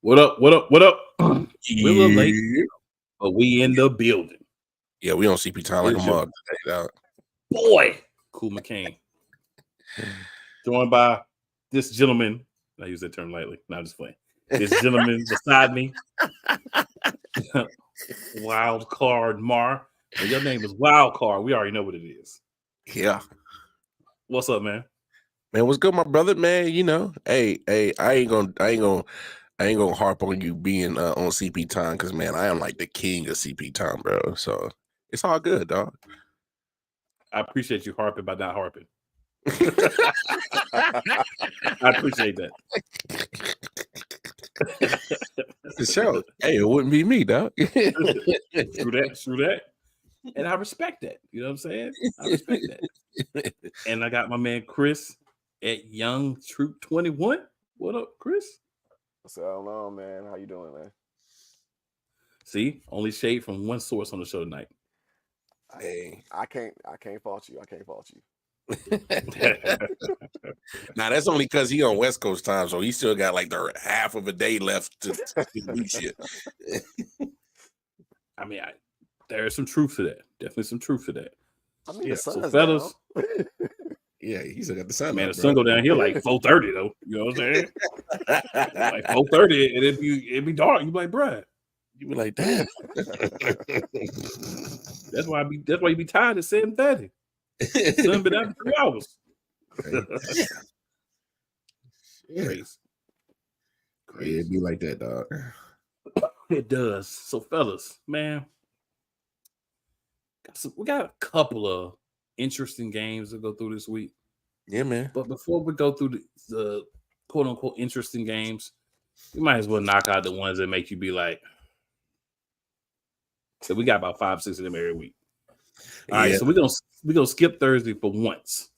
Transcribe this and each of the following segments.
What up? What up? What up? We're a little late, but we in the building. Yeah, we on CP time like a mug today, boy. Cool McCain. Joined by this gentleman. I use that term lightly. Not just playing. This gentleman beside me. Wild Card Mar. And your name is Wild Card. We already know what it is. Yeah. What's up, man? Man, what's good, my brother? Man, you know, hey, I ain't gonna harp on you being on CP time because, man, I am like the king of CP time, bro. So it's all good, dog. I appreciate you harping by not harping. I appreciate that. The show. Hey, it wouldn't be me, dog. True that. And I respect that. You know what I'm saying? I respect that. And I got my man Chris at Young Troop 21. What up, Chris? What's going on, man? How you doing, man? See, only shade from one source on the show tonight. Hey, I can't fault you. I can't fault you. Now that's only because he on West Coast time, so he still got like the half of a day left to do shit. I mean, there's some truth to that. Definitely some truth to that. I mean, so fellas, yeah, he still got the sun. Man, the sun go down here like 4:30 though. You know what I'm saying? Like 4:30, and it'd be dark. You be like, bruh. You be like, damn. That's why you be tired at 7:30. Sun been out for 3 hours. Crazy. Yeah, it'd be like that, dog. It does. So, fellas, man, we got a couple of interesting games to go through this week. Yeah, man. But before we go through the quote unquote interesting games, we might as well knock out the ones that make you be like. So we got about 5, 6 of them every week. All right, so we're gonna skip Thursday for once.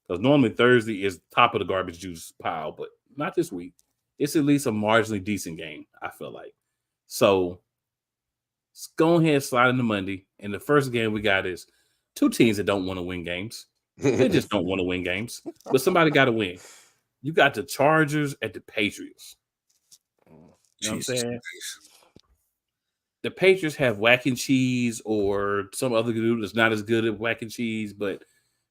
Because normally Thursday is top of the garbage juice pile, but not this week. It's at least a marginally decent game, I feel like. So let's go ahead and slide into Monday. And the first game we got is two teams that don't want to win games. They just don't want to win games. But somebody got to win. You got the Chargers at the Patriots. You know what I'm saying? The Patriots have whack and cheese or some other dude that's not as good at whack and cheese, but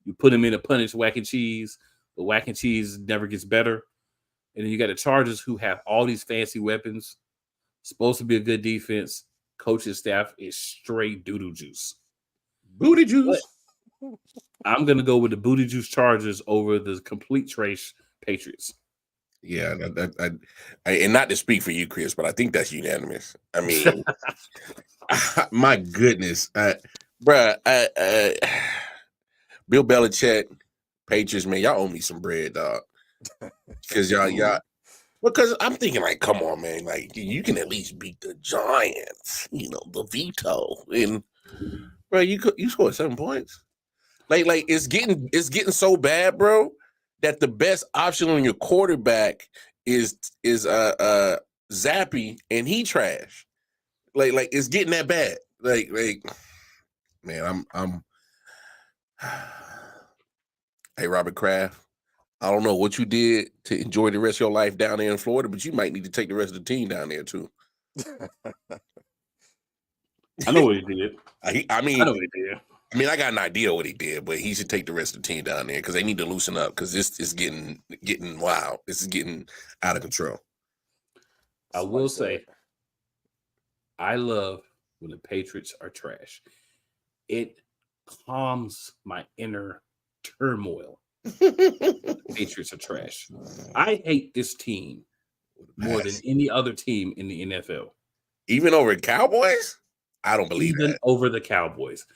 you put him in a punish whack and cheese. The whack and cheese never gets better. And then you got the Chargers who have all these fancy weapons. Supposed to be a good defense. Coach's staff is straight doo-doo juice. Booty juice. But I'm going to go with the booty juice Chargers over the complete trash Patriots. Yeah, and not to speak for you, Chris, but I think that's unanimous. I mean, my goodness, bruh, Bill Belichick, Patriots, man, y'all owe me some bread, dog. Because y'all, because I'm thinking like, come on, man, like you can at least beat the Giants, you know, the veto, and bro, you scored 7 points. Like it's getting so bad, bro, that the best option on your quarterback is Zappy, and he trash. Like it's getting that bad. Like man, I'm hey, Robert Kraft, I don't know what you did to enjoy the rest of your life down there in Florida, but you might need to take the rest of the team down there too. I know what he did. I mean, I know what he did. I mean, I got an idea what he did, but he should take the rest of the team down there because they need to loosen up because this is getting wild. This is getting out of control. I will say, I love when the Patriots are trash. It calms my inner turmoil. Patriots are trash. I hate this team more than any other team in the NFL. Even over Cowboys? I don't believe Even that. over the Cowboys.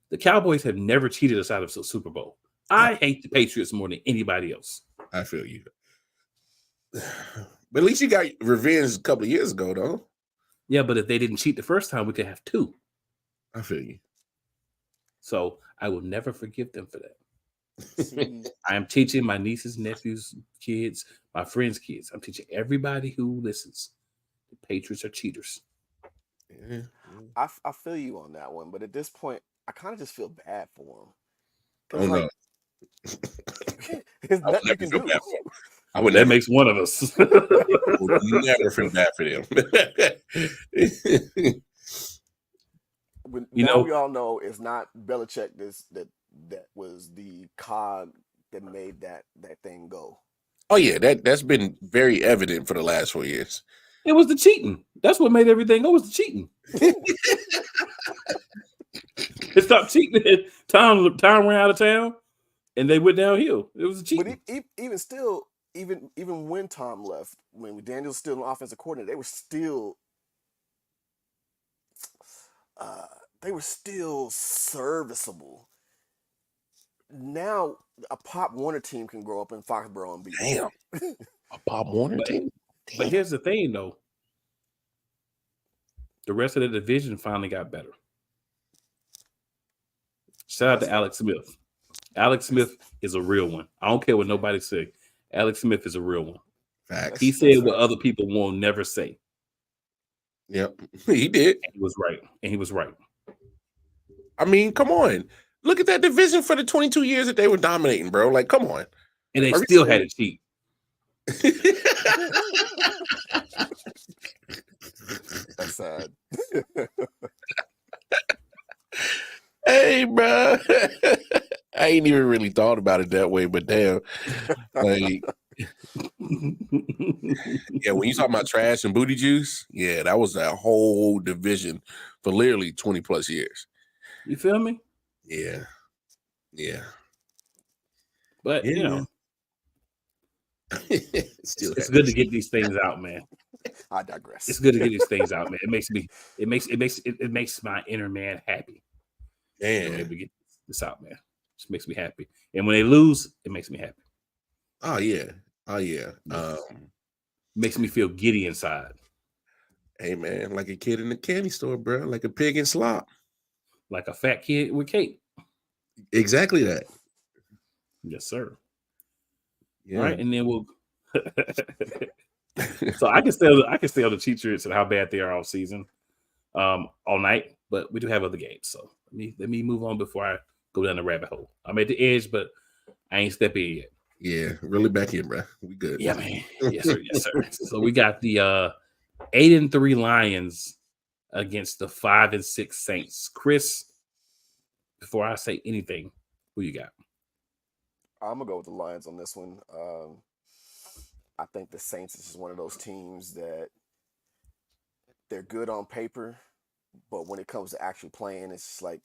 The Cowboys have never cheated us out of the Super Bowl. I hate the Patriots more than anybody else. I feel you. But at least you got revenge a couple of years ago, though. Yeah, but if they didn't cheat the first time, we could have 2. I feel you. So I will never forgive them for that. I am teaching my nieces, nephews, kids, my friends' kids. I'm teaching everybody who listens. The Patriots are cheaters. Yeah. I feel you on that one, but at this point, I kind of just feel bad for them. Oh, no. There's nothing you can do. That makes one of us. I would never feel bad for them. We all know it's not Belichick that was the cog that made that thing go. Oh yeah, that's been very evident for the last 4 years. It was the cheating. That's what made everything go. Was the cheating. It stopped cheating. Tom ran out of town, and they went downhill. It was the cheating. But even still, even when Tom left, when Daniel's still an offensive coordinator, they were still serviceable. Now a Pop Warner team can grow up in Foxborough and beat. Damn, a Pop Warner team. But here's the thing, though. The rest of the division finally got better. Shout out to Alex Smith. Alex Smith is a real one. I don't care what nobody say. Alex Smith is a real one. Facts. He said what other people will never say. Yep, he did. And he was right. I mean, come on. Look at that division for the 22 years that they were dominating, bro. Like, come on. And they still had to cheat. That's sad. Hey, bro. I ain't even really thought about it that way, but damn. Like, yeah, when you talk about trash and booty juice, yeah, that was that whole division for literally 20 plus years. You feel me? Yeah. Yeah. But, yeah. you know, it's good to get these things out, man. I digress. It's good to get these things out, man. It makes my inner man happy. Man, able to get this out, man. Just makes me happy. And when they lose, it makes me happy. Oh yeah. Makes me feel giddy inside. Hey man, like a kid in the candy store, bro. Like a pig in slop. Like a fat kid with cake. Exactly that. Yes, sir. Yeah. All right, and then we'll. So I can stay on the Cheaters and how bad they are all season, all night. But we do have other games, so let me move on before I go down the rabbit hole. I'm at the edge, but I ain't stepping in yet. Yeah, really back in, bro. We good. Yeah, man. Yes, sir. Yes, sir. So we got the 8-3 Lions against the 5-6 Saints. Chris, before I say anything, who you got? I'm gonna go with the Lions on this one. I think the Saints is just one of those teams that they're good on paper, but when it comes to actually playing, it's just like,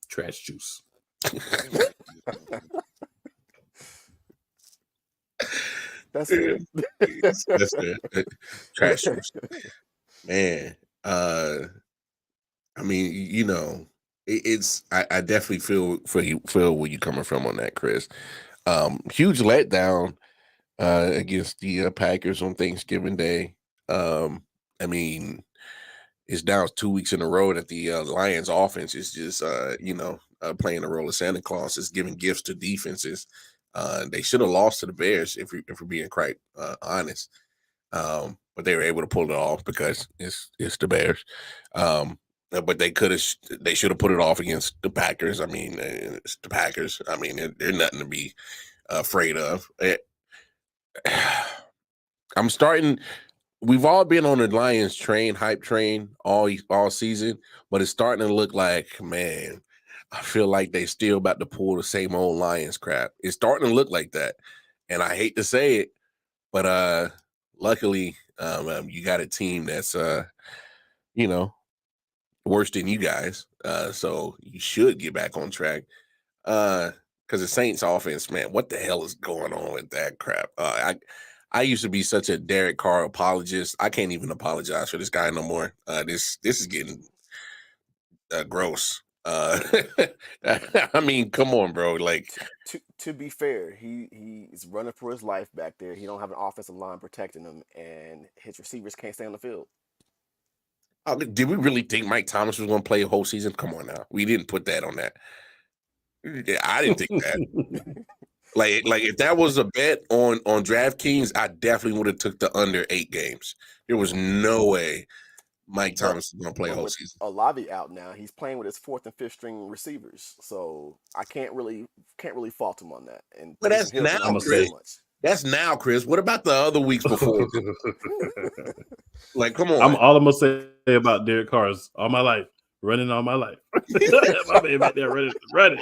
Trash juice. That's it. That's it. Trash juice. Man, I mean, you know, I definitely feel where you're coming from on that, Chris. Huge letdown against the Packers on Thanksgiving Day. I mean, it's now 2 weeks in a row that the Lions offense is just playing the role of Santa Claus, is giving gifts to defenses. They should have lost to the Bears if we're being quite honest. But they were able to pull it off because it's the Bears. But they should have put it off against the Packers. I mean, it's the Packers. I mean, they're nothing to be afraid of. I'm starting. We've all been on the Lions hype train all season, but it's starting to look like, man, I feel like they still about to pull the same old Lions crap. It's starting to look like that, and I hate to say it, but luckily, you got a team that's worse than you guys. So you should get back on track. Because the Saints offense, man, what the hell is going on with that crap? I used to be such a Derek Carr apologist. I can't even apologize for this guy no more. This is getting gross. I mean, come on, bro. Like, to be fair, he's running for his life back there. He don't have an offensive line protecting him, and his receivers can't stay on the field. Did we really think Mike Thomas was going to play a whole season? Come on now, we didn't put that on that. Yeah, I didn't think that. like if that was a bet on DraftKings, I definitely would have took the under 8 games. There was no way Mike Thomas is going to play a whole season. Olave out now. He's playing with his 4th and 5th string receivers, so I can't really fault him on that. And but that's now, Chris. That's now, Chris. What about the other weeks before? Like, come on. All I'm gonna say about Derek Carr is all my life, running all my life. My man back there running.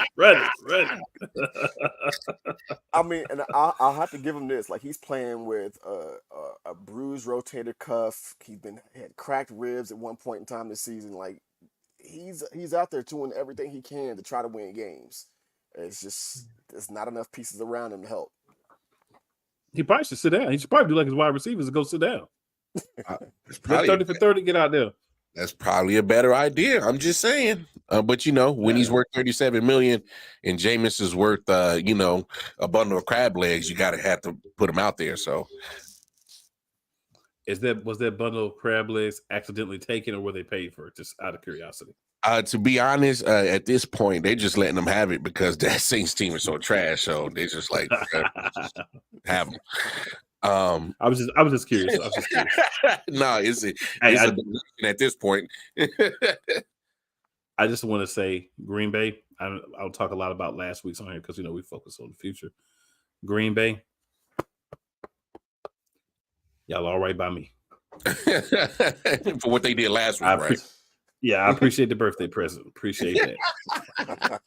I mean, and I'll have to give him this. Like, he's playing with a bruised rotator cuff. Had cracked ribs at one point in time this season. Like, he's out there doing everything he can to try to win games. It's just there's not enough pieces around him to help. He probably should sit down. He should probably do like his wide receivers and go sit down. Get 30 for 30, get out there. That's probably a better idea. I'm just saying. But when he's worth $37 million and Jameis is worth a bundle of crab legs, you gotta have to put him out there. So was that bundle of crab legs accidentally taken, or were they paid for it? Just out of curiosity. To be honest, at this point, they're just letting them have it because that Saints team is so trash. So they're just like have them. I was just curious. No, it's at this point. I just want to say Green Bay. I'll talk a lot about last week's on here because we focus on the future. Green Bay, y'all all right by me for what they did last week, right? I appreciate the birthday present. Appreciate that.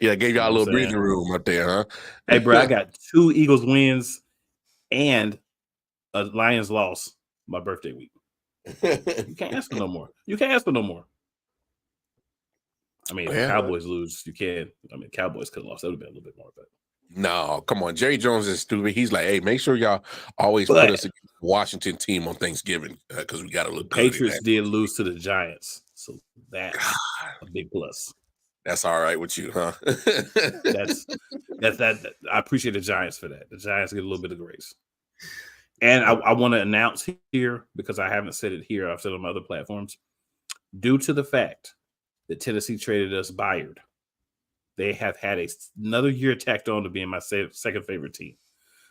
Yeah, gave y'all a little breathing room up there, huh? Hey, bro, I got 2 Eagles wins and a Lions loss my birthday week. You can't ask for no more. I mean, if the Cowboys lose, you can. I mean, Cowboys could have lost. That would have been a little bit more, but no, come on. Jerry Jones is stupid. He's like, hey, make sure y'all always put us against the Washington team on Thanksgiving because we got to look good. Patriots did lose to the Giants, so that's a big plus. That's all right with you, huh? that's that. I appreciate the Giants for that. The Giants get a little bit of grace. And I want to announce here, because I haven't said it here, I've said it on my other platforms, due to the fact that Tennessee traded us Bayard, they have had another year tacked on to being my second favorite team.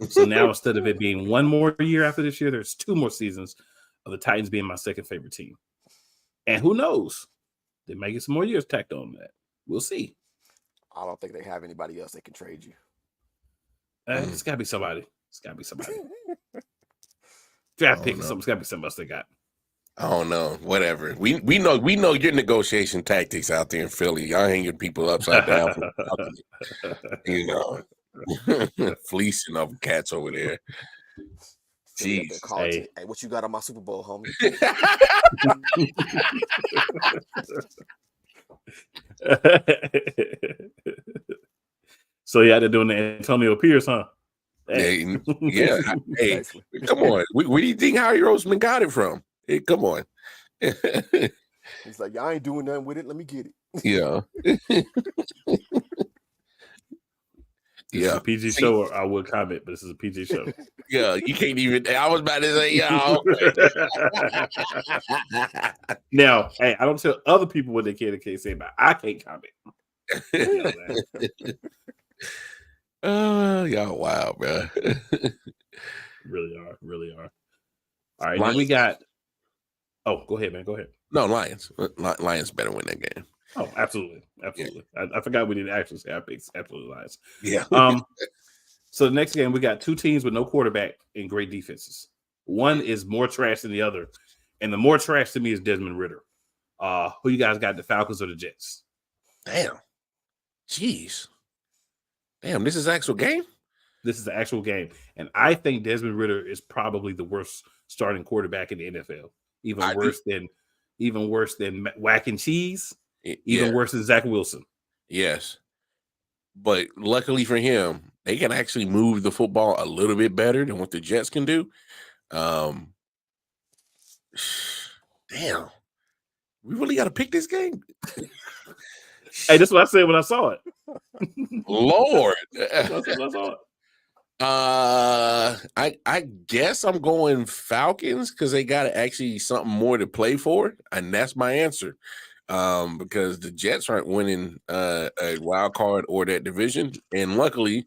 So now instead of it being one more year after this year, there's 2 more seasons of the Titans being my second favorite team. And who knows? They might get some more years tacked on that. We'll see. I don't think they have anybody else that can trade you. Mm-hmm. It's got to be somebody. Draft pick or something. It's got to be something else they got. I don't know. Whatever. We know your negotiation tactics out there in Philly. Y'all hang your people upside down. Fleecing of cats over there. Jeez. Hey, what you got on my Super Bowl, homie? So they're doing the Antonio Pierce, huh? Hey. Yeah. Hey, come on. Where do you think Harry Roseman got it from? Hey, come on. He's like, I ain't doing nothing with it. Let me get it. Yeah. This is a PG show, or I would comment, but this is a PG show. Yeah, you can't even. I was about to say, Now, hey, I don't tell other people what they can and can't say, but I can't comment. Y'all wild, bro. Really are. All right, then we got. Oh, go ahead, man. Go ahead. No, Lions. Lions better win that game. Oh, absolutely. Yeah. I forgot we didn't actually say I picked absolutely Lions. Yeah. So the next game, we got 2 teams with no quarterback and great defenses. One is more trash than the other, and the more trash to me is Desmond Ridder. Who you guys got, the Falcons or the Jets? Damn. Jeez. Damn, this is the actual game? This is the actual game. And I think Desmond Ridder is probably the worst starting quarterback in the NFL. Even worse than even worse than Whack and Cheese, Yeah. worse than Zach Wilson. Yes. But luckily for him, they can actually move the football a little bit better than what the Jets can do. Damn. We really got to pick this game. Hey, that's what I said when I saw it. Lord. That's what I saw it. I guess I'm going Falcons because they got actually something more to play for, and that's my answer. Because the Jets aren't winning a wild card or that division, and luckily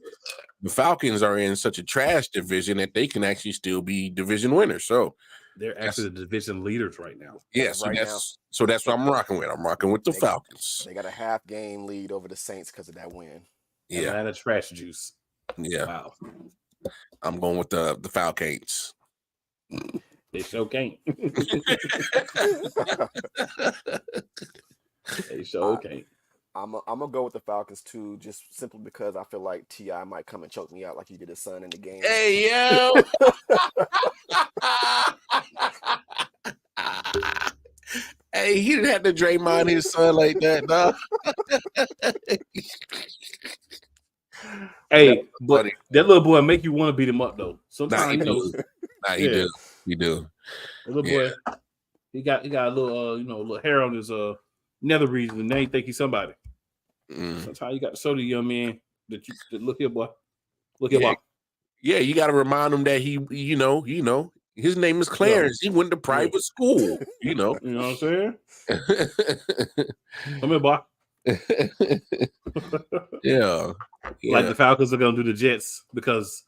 the Falcons are in such a trash division that they can actually still be division winners. So they're actually the division leaders right now. Yeah, so that's what I'm rocking with. I'm rocking with the Falcons. They got a half game lead over the Saints because of that win. Yeah, Atlanta trash juice. Yeah, wow. I'm going with the Falcons. They sure can't. They sure can't. I'm gonna go with the Falcons too, just simply because I feel like T.I. might come and choke me out like he did his son in the game. Hey yo. Hey, he didn't have to Draymond his son like that, dog. Hey, but that little boy make you want to beat him up though. Sometimes he do. The little boy, he got a little little hair on his nether region, and they think he's somebody. Sometimes you got to show the young man that look here, boy. Look here, boy. Yeah, you got to remind him that he, his name is Clarence. He went to private school. You know what I'm saying? Come here, boy. Yeah. Like the Falcons are gonna do the Jets because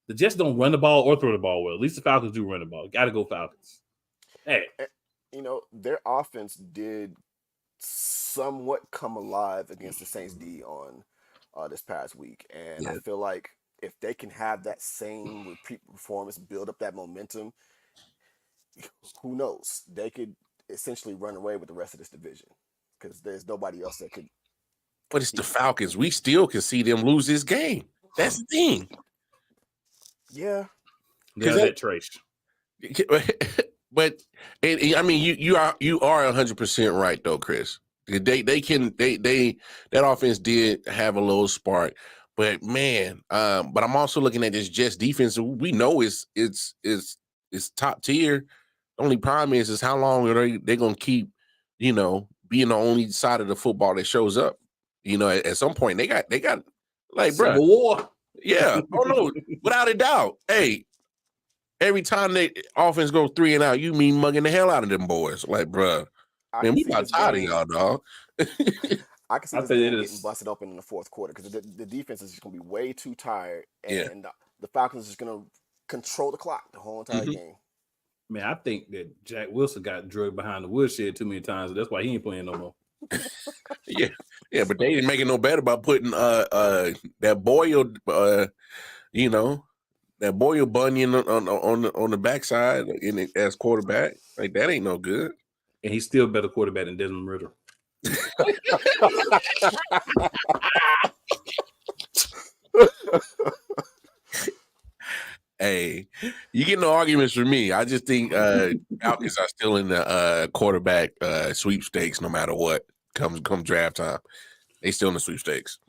the Jets don't run the ball or throw the ball well. At least the Falcons do run the ball. Got to go Falcons. Hey, their offense did somewhat come alive against the Saints D on this past week, and I feel like if they can have that same repeat performance, build up that momentum, who knows? They could essentially run away with the rest of this division because there's nobody else that could. But it's the Falcons. We still can see them lose this game. That's the thing. Yeah. Because that trace. But I mean, you are 100% right though, Chris. That offense did have a little spark, but man, but I'm also looking at this Jets defense. We know it's top tier. The only problem is how long are they gonna keep, being the only side of the football that shows up. At some point they got like Civil War. Yeah. Oh no, without a doubt. Hey, every time they offense go 3 and out, you mean mugging the hell out of them boys. Like, bro, man, we about tired of y'all, dog. I can see this game getting busted open in the fourth quarter because the defense is just going to be way too tired, and the Falcons are just going to control the clock the whole entire game. Man, I think that Jack Wilson got drugged behind the woodshed too many times. That's why he ain't playing no more. Yeah, but they didn't make it no better by putting that Boyle, that Boyle Bunyan on the backside as quarterback. Like that ain't no good. And he's still a better quarterback than Desmond Ridder. Hey, you get no arguments from me. I just think Falcons are still in the quarterback sweepstakes no matter what come draft time. They still in the sweepstakes.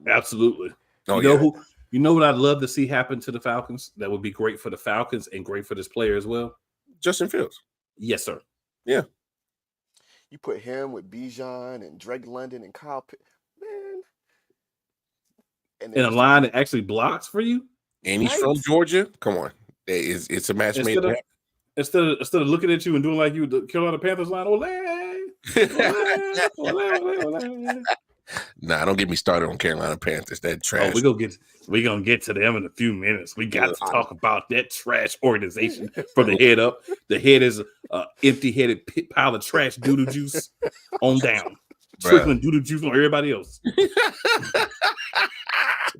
Absolutely. You know what I'd love to see happen to the Falcons? That would be great for the Falcons and great for this player as well. Justin Fields. Yes, sir. Yeah. You put him with Bijan and Drake London and Kyle Pitt, man. And in a line that actually blocks for you? And he's from Georgia. Come on. It's a match made. Instead of looking at you and doing like you, the Carolina Panthers line, ole. Nah, don't get me started on Carolina Panthers. That trash. We're gonna get to them in a few minutes. We got to talk about that trash organization from the head up. The head is an empty-headed pile of trash doodle juice on down. Trickling doodle juice on everybody else.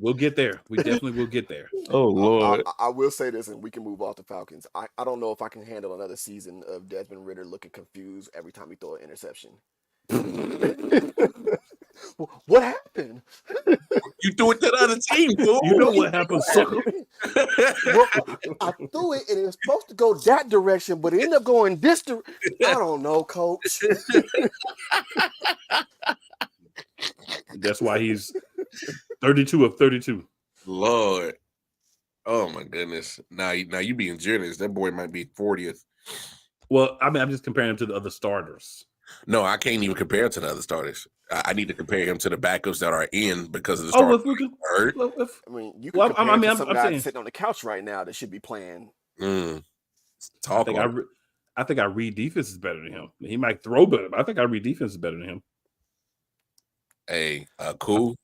We'll get there. We definitely will get there. Oh, Lord. I will say this, and we can move off the Falcons. I don't know if I can handle another season of Desmond Ridder looking confused every time he throw an interception. What happened? You threw it to the other team, fool. You know what happened, sucker? Well, I threw it and it was supposed to go that direction, but it ended up going this direction. I don't know, coach. That's why he's 32 of 32. Lord. Oh my goodness. Now you being generous. That boy might be 40th. Well, I mean, I'm just comparing him to the other starters. No, I can't even compare him to the other starters. I need to compare him to the backups that are in because of the starters. I mean, you can compare him to some guy sitting on the couch right now that should be playing. I think our read defense is better than him. He might throw better, but I think our read defense is better than him. Hey, cool.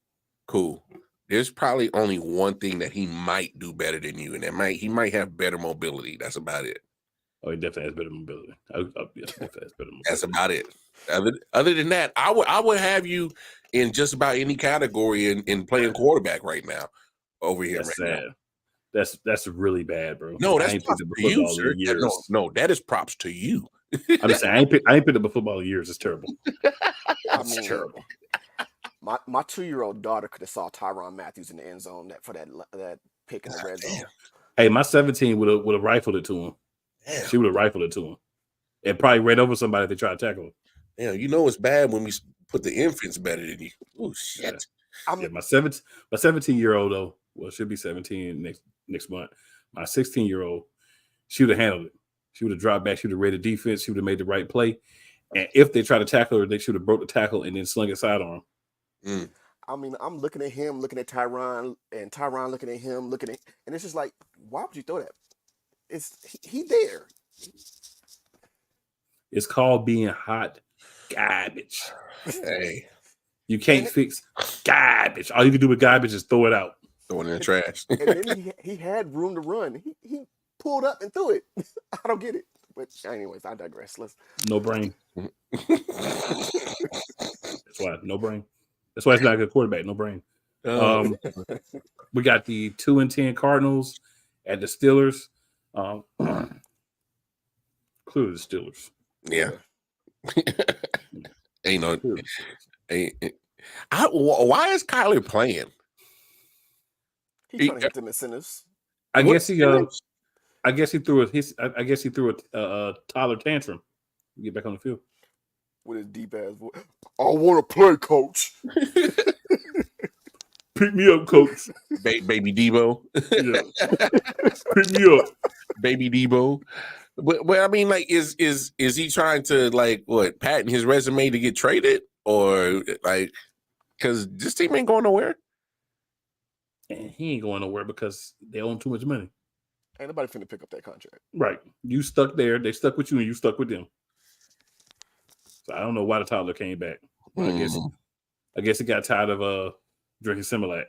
There's probably only one thing that he might do better than you, and he might have better mobility. That's about it. Oh, he definitely has better mobility. That's about it. Other than that, I would have you in just about any category in playing quarterback right now over here. That's sad. Now. That's really bad, bro. No, that's props to you, sir. No, that is props to you. I'm just saying, I ain't picked up a football in years. It's terrible. It's terrible. My 2-year-old daughter could have saw Tyrann Mathieu in the end zone for that pick in the red zone. Hey, my 17 would have rifled it to him. Damn. She would have rifled it to him. And probably ran over somebody if they tried to tackle him. Yeah, you know it's bad when we put the infants better than you. Oh shit! Yeah, my 17-year-old though, well, she'll be 17 next month. My 16-year-old, she would have handled it. She would have dropped back. She would have read the defense. She would have made the right play. And if they try to tackle her, they should have broke the tackle and then slung it sidearm. I mean, I'm looking at him, looking at Tyrann, and Tyrann looking at him, and it's just like, why would you throw that? He there. It's called being hot garbage. Hey, you can't fix garbage. All you can do with garbage is throw it out, throw it in the trash. And then he had room to run. He pulled up and threw it. I don't get it. But anyways, I digress. No brain. That's why no brain. That's why it's not a good quarterback. No brain. We got the 2-10 Cardinals at the Steelers. Clearly the Steelers. Yeah. Why is Kyler playing? He's trying to hit them incentives. I guess he threw a Tyler tantrum. Get back on the field with his deep ass voice. I want to play, coach. Pick me up, coach. Baby Debo. Yeah. Pick me up, baby Debo. But I mean, like, is he trying to patent his resume to get traded, or because this team ain't going nowhere? And he ain't going nowhere because they own too much money. Ain't nobody finna pick up that contract. Right. You stuck there. They stuck with you, and you stuck with them. So I don't know why the toddler came back. I guess he got tired of drinking Similac.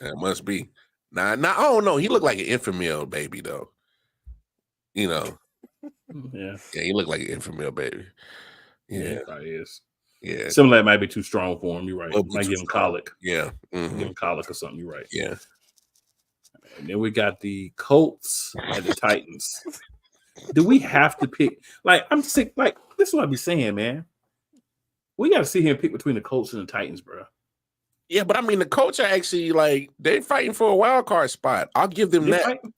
It must be. Nah, I don't know. He looked like an infant baby, though. You know. Yeah, he looked like an infant baby. Yeah, he probably is. Yeah, Similac might be too strong for him. You're right. Might give him colic. Yeah, give him colic or something. You're right. Yeah. And then we got the Colts and the Titans. Do we have to pick? I'm sick. This is what I be saying, man. We got to see him pick between the Colts and the Titans, bro. Yeah, but I mean, the Colts are actually they're fighting for a wild card spot. I'll give them that. Fighting?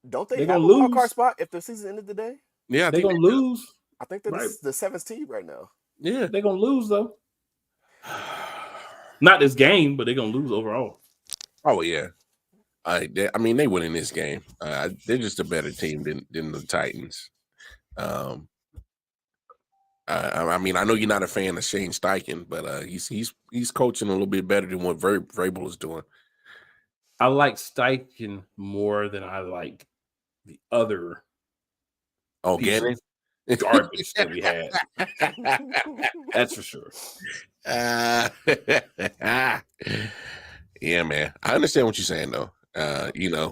Don't they have a wild card spot if the season ended today? Yeah, they're gonna lose. I think they're the 7th seed right now. Yeah, they're gonna lose though. Not this game, but they're gonna lose overall. Oh yeah. I mean, they win in this game. They're just a better team than the Titans. I mean, I know you're not a fan of Shane Steichen, but he's coaching a little bit better than what Vrabel is doing. I like Steichen more than I like the other Gannon garbage that we had. That's for sure. Yeah, man. I understand what you're saying, though.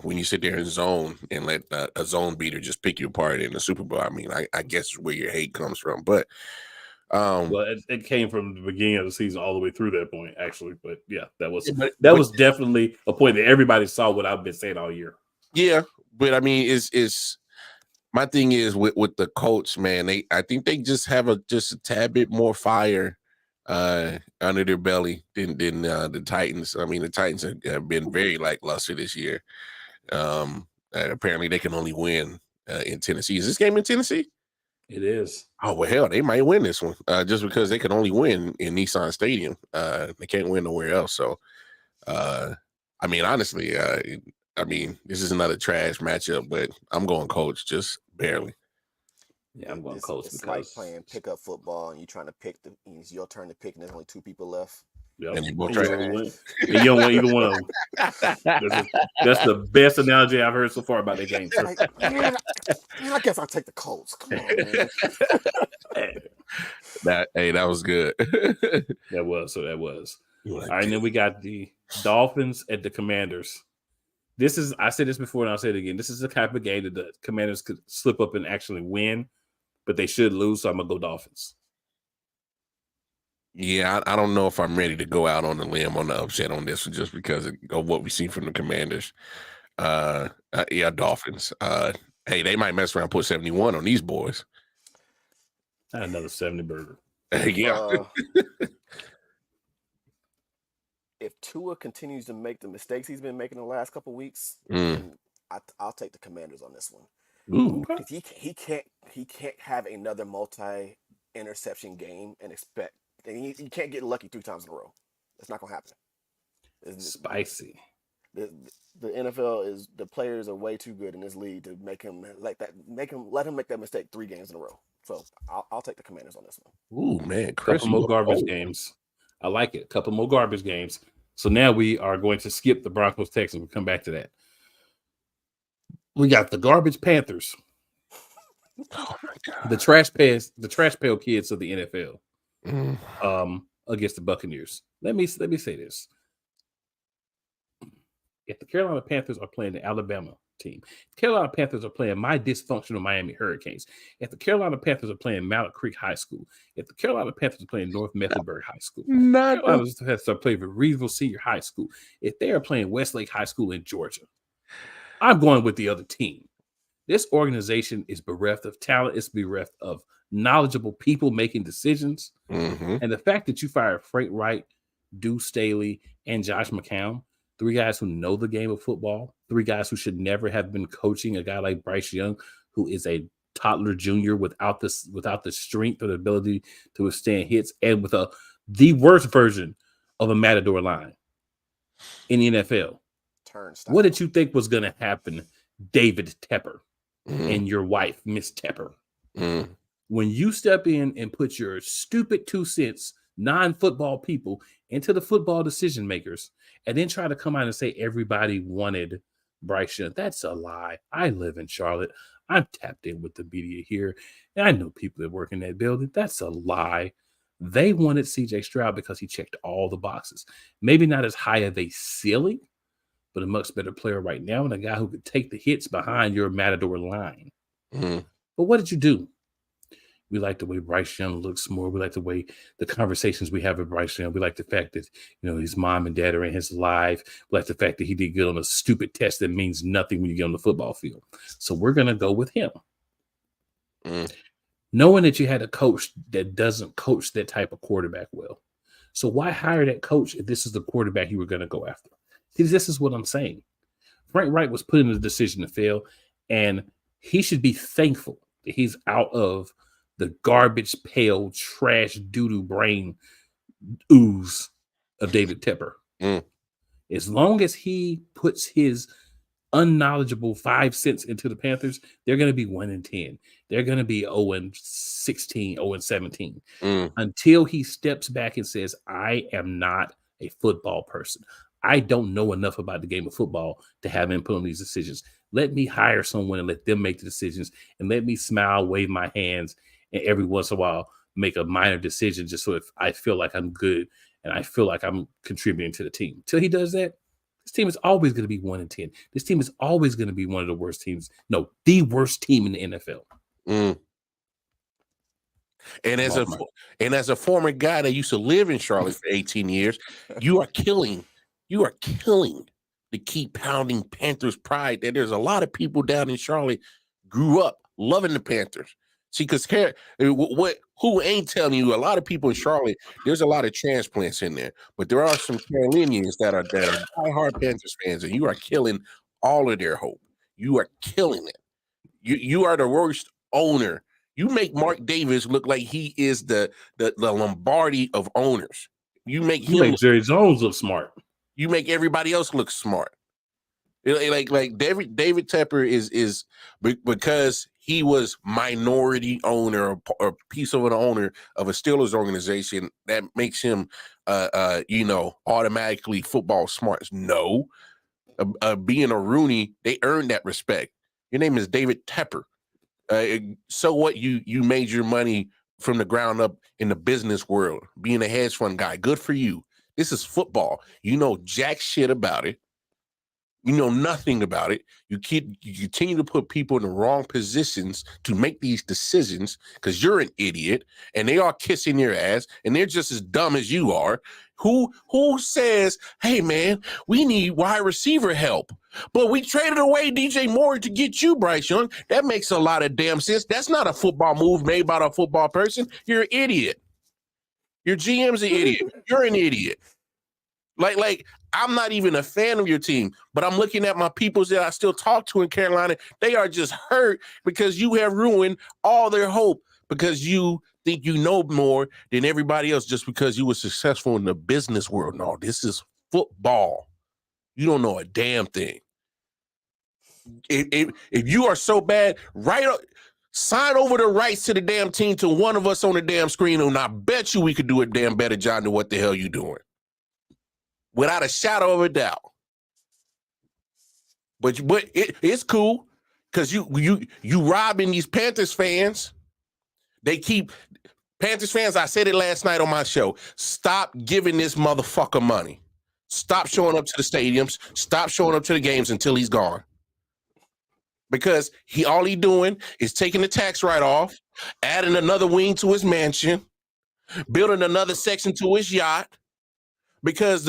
When you sit there and zone and let a zone beater just pick you apart in the Super Bowl, I mean, I guess where your hate comes from. But it came from the beginning of the season all the way through that point, actually. But yeah, that was definitely a point that everybody saw what I've been saying all year. Yeah, but I mean, is my thing is with the Colts, man. I think they just have just a tad bit more fire under their belly than the Titans. I mean, the Titans have been very lackluster this year. Apparently, they can only win in Tennessee. Is this game in Tennessee? It is. Oh, well, hell, they might win this one just because they can only win in Nissan Stadium. They can't win nowhere else. So, I mean, honestly, this is another trash matchup, but I'm going Colts just barely. Yeah, I'm going Colts it's because like playing pickup football and you trying to pick it's your turn to pick and there's only 2 people left. Yep. And you both try to win. And you don't want either one of them. That's the best analogy I've heard so far about that game. Like, man, I guess I'll take the Colts. Come on, man. That was good. That was. All right, and then we got the Dolphins at the Commanders. I said this before and I'll say it again. This is the type of game that the Commanders could slip up and actually win, but they should lose, so I'm going to go Dolphins. Yeah, I don't know if I'm ready to go out on the limb on the upset on this one just because of what we see from the Commanders. Yeah, Dolphins. Hey, they might mess around and put 71 on these boys. Another 70 burger. Yeah. If Tua continues to make the mistakes he's been making the last couple of weeks, I'll take the Commanders on this one. Ooh. Because he can't have another multi-interception game and expect. And he can't get lucky 3 times in a row. It's not gonna happen. It's spicy. The NFL is the players are way too good in this league to make him like that. Let him make that mistake 3 games in a row. So I'll take the Commanders on this one. Ooh, man, Chris, couple more garbage games. I like it. A couple more garbage games. So now we are going to skip the Broncos Texans. We'll come back to that. We got the garbage Panthers. Oh my God. The trash pail kids of the NFL. Against the Buccaneers. Let me say this. If the Carolina Panthers are playing the Alabama team, the Carolina Panthers are playing my dysfunctional Miami Hurricanes, if the Carolina Panthers are playing Mount Creek High School, if the Carolina Panthers are playing North Mecklenburg High School, Carolina Panthers are playing Reedville Senior High School, if they are playing Westlake High School in Georgia, I'm going with the other team. This organization is bereft of talent. It's bereft of knowledgeable people making decisions. Mm-hmm. And the fact that you fired Frank Wright, Deuce Staley, and Josh McCown, 3 guys who know the game of football, 3 guys who should never have been coaching a guy like Bryce Young, who is a toddler junior without the strength or the ability to withstand hits, and with the worst version of a Matador line in the NFL. Turnstile. What did you think was going to happen, David Tepper and your wife, Miss Tepper? When you step in and put your stupid 2 cents non-football people into the football decision makers and then try to come out and say everybody wanted Bryce Young, that's a lie. I live in Charlotte. I'm tapped in with the media here, and I know people that work in that building. That's a lie. They wanted CJ Stroud because he checked all the boxes. Maybe not as high of a ceiling, but a much better player right now and a guy who could take the hits behind your Matador line. But what did you do? We like the way Bryce Young looks more. We like the way the conversations we have with Bryce Young. We like the fact that, his mom and dad are in his life. We like the fact that he did good on a stupid test that means nothing when you get on the football field. So we're going to go with him. Knowing that you had a coach that doesn't coach that type of quarterback well. So why hire that coach if this is the quarterback you were going to go after? See, this is what I'm saying. Frank Wright was put in the decision to fail, and he should be thankful that he's out of the garbage pail, trash, doo-doo brain ooze of David Tepper. As long as he puts his unknowledgeable 5 cents into the Panthers, they're going to be 1-10. They're going to be 0-16, 0-17. Until he steps back and says, I am not a football person. I don't know enough about the game of football to have input on these decisions. Let me hire someone and let them make the decisions, and let me smile, wave my hands, and every once in a while make a minor decision just so if I feel like I'm good and I feel like I'm contributing to the team. Till he does that, this team is always going to be 1-10. This team is always going to be one of the worst teams. No, the worst team in the NFL. And as a former guy that used to live in Charlotte for 18 years, you are killing the keep pounding Panthers pride. That there's a lot of people down in Charlotte grew up loving the Panthers. See, because who ain't telling you? A lot of people in Charlotte, there's a lot of transplants in there, but there are some Carolinians that are diehard Panthers fans, and you are killing all of their hope. You are killing it. You are the worst owner. You make Mark Davis look like he is the Lombardi of owners. You make Jerry Jones look smart. You make everybody else look smart. Like David Tepper is because he was minority owner or piece of an owner of a Steelers organization that makes him automatically football smart. No, being a Rooney, they earned that respect. Your name is David Tepper. So what? You made your money from the ground up in the business world, being a hedge fund guy. Good for you. This is football. You know jack shit about it. You know nothing about it. You continue to put people in the wrong positions to make these decisions because you're an idiot and they are kissing your ass and they're just as dumb as you are. Who says, hey, man, we need wide receiver help, but we traded away DJ Moore to get you, Bryce Young? That makes a lot of damn sense. That's not a football move made by a football person. You're an idiot. Your GM's an idiot. You're an idiot. Like I'm not even a fan of your team, but I'm looking at my peoples that I still talk to in Carolina. They are just hurt because you have ruined all their hope because you think you know more than everybody else just because you were successful in the business world. No, this is football. You don't know a damn thing. If you are so bad, sign over the rights to the damn team to one of us on the damn screen, and I bet you we could do a damn better job than what the hell you doing. Without a shadow of a doubt. But it's cool because you robbing these Panthers fans. They keep Panthers fans, I said it last night on my show. Stop giving this motherfucker money. Stop showing up to the stadiums. Stop showing up to the games until he's gone. Because all he doing is taking the tax write-off, adding another wing to his mansion, building another section to his yacht. Because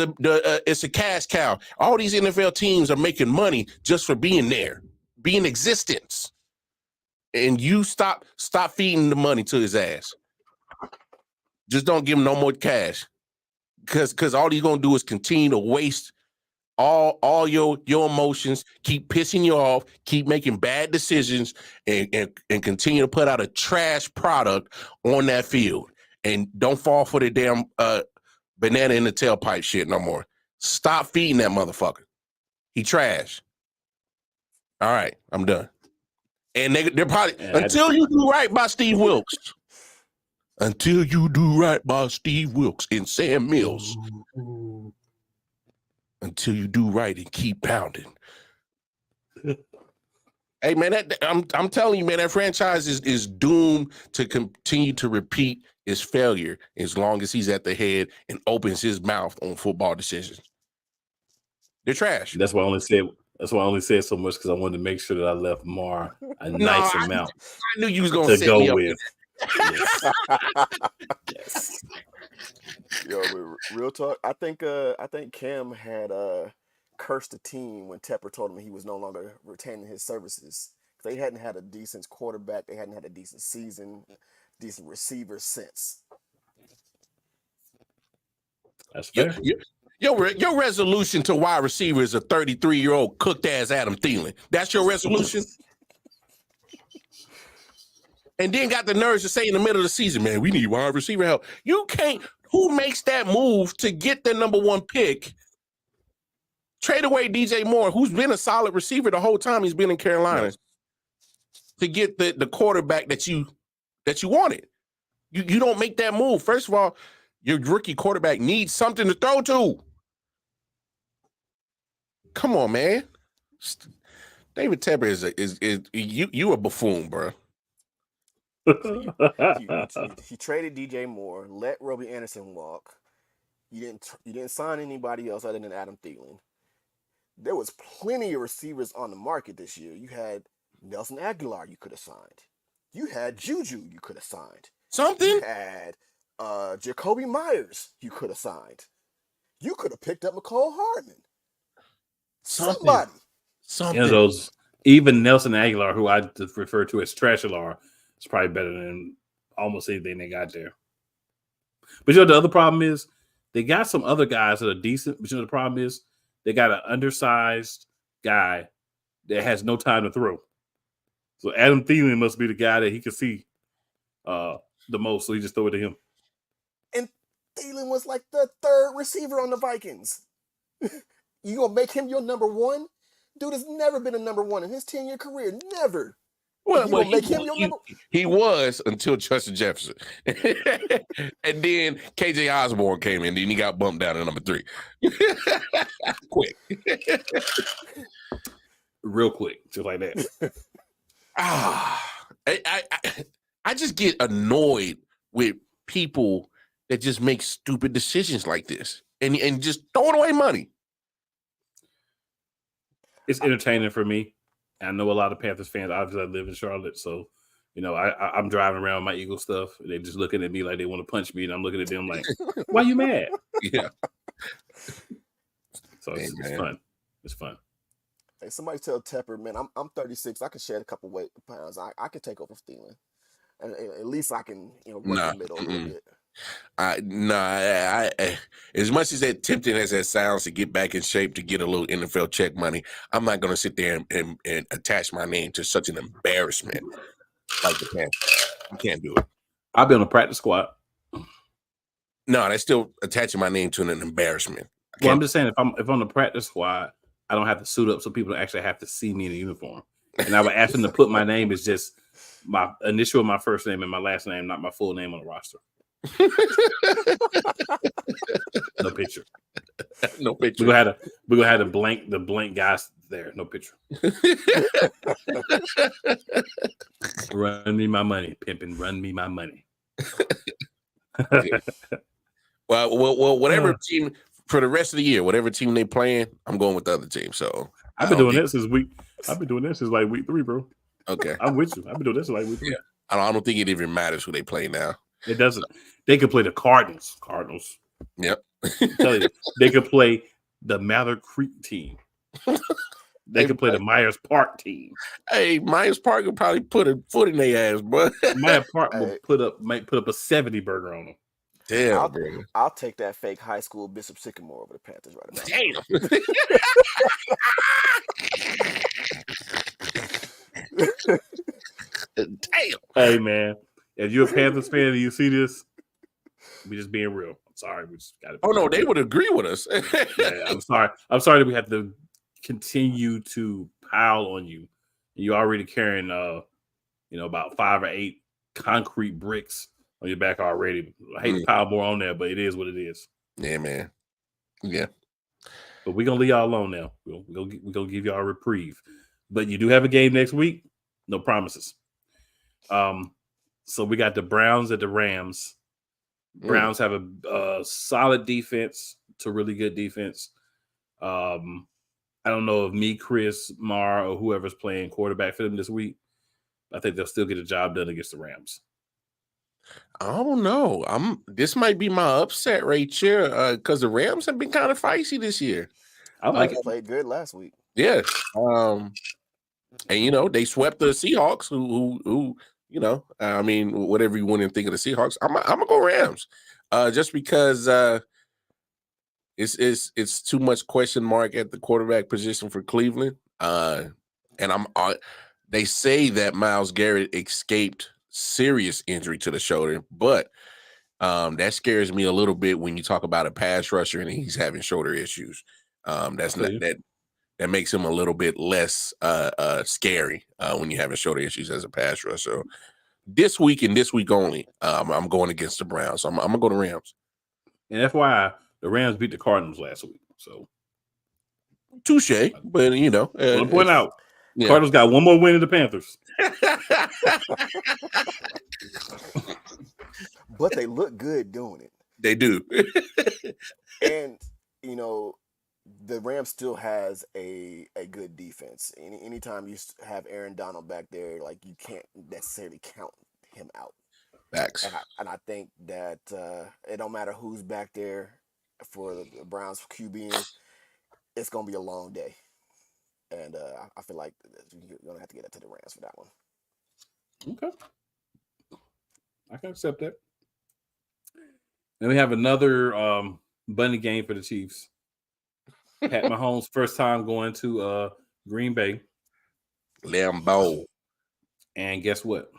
it's a cash cow. All these NFL teams are making money just for being there, being in existence. And you stop feeding the money to his ass. Just don't give him no more cash. Because all he's gonna do is continue to waste all your emotions, keep pissing you off, keep making bad decisions, and continue to put out a trash product on that field. And don't fall for the damn banana in the tailpipe shit no more. Stop feeding that motherfucker. He trash. All right, I'm done. And they're probably until you do right by Steve Wilkes. Until you do right by Steve Wilkes and Sam Mills. Until you do right and keep pounding. Hey man, I'm telling you, man, that franchise is doomed to continue to repeat his failure as long as he's at the head and opens his mouth on football decisions. They're trash. That's why I only said so much because I wanted to make sure that I left Mar a nice amount. I knew you was gonna set me up with. Yes. Yo, but real talk. I think Cam had cursed the team when Tepper told him he was no longer retaining his services. They hadn't had a decent quarterback. They hadn't had a decent season, decent receiver since. That's fair. Your resolution to wide receiver is a 33-year-old cooked ass Adam Thielen. That's your resolution. And then got the nerves to say in the middle of the season, man, we need wide receiver help. You can't. Who makes that move to get the number one pick? Trade away DJ Moore, who's been a solid receiver the whole time he's been in Carolina, to get the quarterback that you wanted. You don't make that move. First of all, your rookie quarterback needs something to throw to. Come on, man. David Tepper is you a buffoon, bro. He traded DJ Moore, let Robbie Anderson walk. You didn't sign anybody else other than Adam Thielen. There was plenty of receivers on the market this year. You had Nelson Aguilar you could have signed. You had Juju you could have signed. Something? You had Jacoby Myers you could have signed. You could have picked up McCole Hardman. Somebody. You know, those even Nelson Aguilar, who I refer to as Trashalar, It's probably better than almost anything they got there. But the other problem is they got some other guys that are decent. But the problem is they got an undersized guy that has no time to throw. So Adam Thielen must be the guy that he can see the most. So he just throw it to him. And Thielen was like the third receiver on the Vikings. You gonna make him your number one? Dude has never been a number one in his 10-year career. Never. Well, he was until Justin Jefferson. And then KJ Osborne came in, then he got bumped down to number 3. Quick. Real quick, just like that. I just get annoyed with people that just make stupid decisions like this and just throwing away money. It's entertaining for me. I know a lot of Panthers fans. Obviously, I live in Charlotte, so I'm driving around my Eagle stuff. They're just looking at me like they want to punch me, and I'm looking at them like, "Why you mad?" Yeah. So it's fun. It's fun. Hey, somebody tell Tepper, man, I'm 36. I can shed a couple pounds. I can take over Thielen, and at least I can work the middle a little bit. As much as that tempting as that sounds to get back in shape to get a little NFL check money, I'm not going to sit there and attach my name to such an embarrassment like the Panthers. You can't do it. I'll be on the practice squad. No, that's still attaching my name to an embarrassment. Well, I'm just saying, if I'm on the practice squad, I don't have to suit up, so people actually have to see me in a uniform. And I would ask them to put my name as just my initial of my first name and my last name, not my full name on the roster. No picture. No picture. We're gonna have the blank guys there. No picture. Run me my money, pimping. Run me my money. Well, whatever team for the rest of the year, whatever team they playing, I'm going with the other team. So I've been doing that since like week 3, bro. Okay, I'm with you. I've been doing this since like week 3. Yeah. I don't think it even matters who they play now. It doesn't. They could play the Cardinals. Yep. I'm telling you, they could play the Mather Creek team. They could play the Myers Park team. Hey, Myers Park would probably put a foot in their ass, bro. Myers Park might put up a 70 burger on them. Damn, bro. I'll take that fake high school Bishop Sycamore over the Panthers right now. Damn. Hey, man. If you're a Panthers fan and you see this, we just being real. I'm sorry. We just got to. Oh, no, they would agree with us. Yeah, I'm sorry. I'm sorry that we have to continue to pile on you. You're already carrying, about 5 or 8 concrete bricks on your back already. I hate to pile more on there, but it is what it is. Yeah, man. Yeah. But we're going to leave y'all alone now. We're going to give y'all a reprieve. But you do have a game next week. No promises. So we got the Browns at the Rams. Browns have a solid defense to really good defense. I don't know if me, Chris, Mar, or whoever's playing quarterback for them this week. I think they'll still get a job done against the Rams. I don't know. This might be my upset right here because the Rams have been kind of feisty this year. I like it. Played good last week. Yeah. And they swept the Seahawks who whatever you want to think of the Seahawks, I'm gonna go Rams. Just because it's too much question mark at the quarterback position for Cleveland. And they say that Myles Garrett escaped serious injury to the shoulder, but that scares me a little bit when you talk about a pass rusher and he's having shoulder issues. That makes him a little bit less scary when you're having shoulder issues as a pass rusher. So this week and this week only, I'm going against the Browns. So I'm gonna go to Rams. And FYI, the Rams beat the Cardinals last week. So touche, but I'll point out, Cardinals got one more win than the Panthers. But they look good doing it. They do. And the Rams still has a good defense. Anytime you have Aaron Donald back there, like, you can't necessarily count him out. Facts. And I think that it don't matter who's back there for the Browns QB, it's gonna be a long day. And I feel like you're gonna have to get it to the Rams for that one. Okay. I can accept that. Then we have another bunny game for the Chiefs. Pat Mahomes' first time going to Green Bay. Lambeau. And guess what?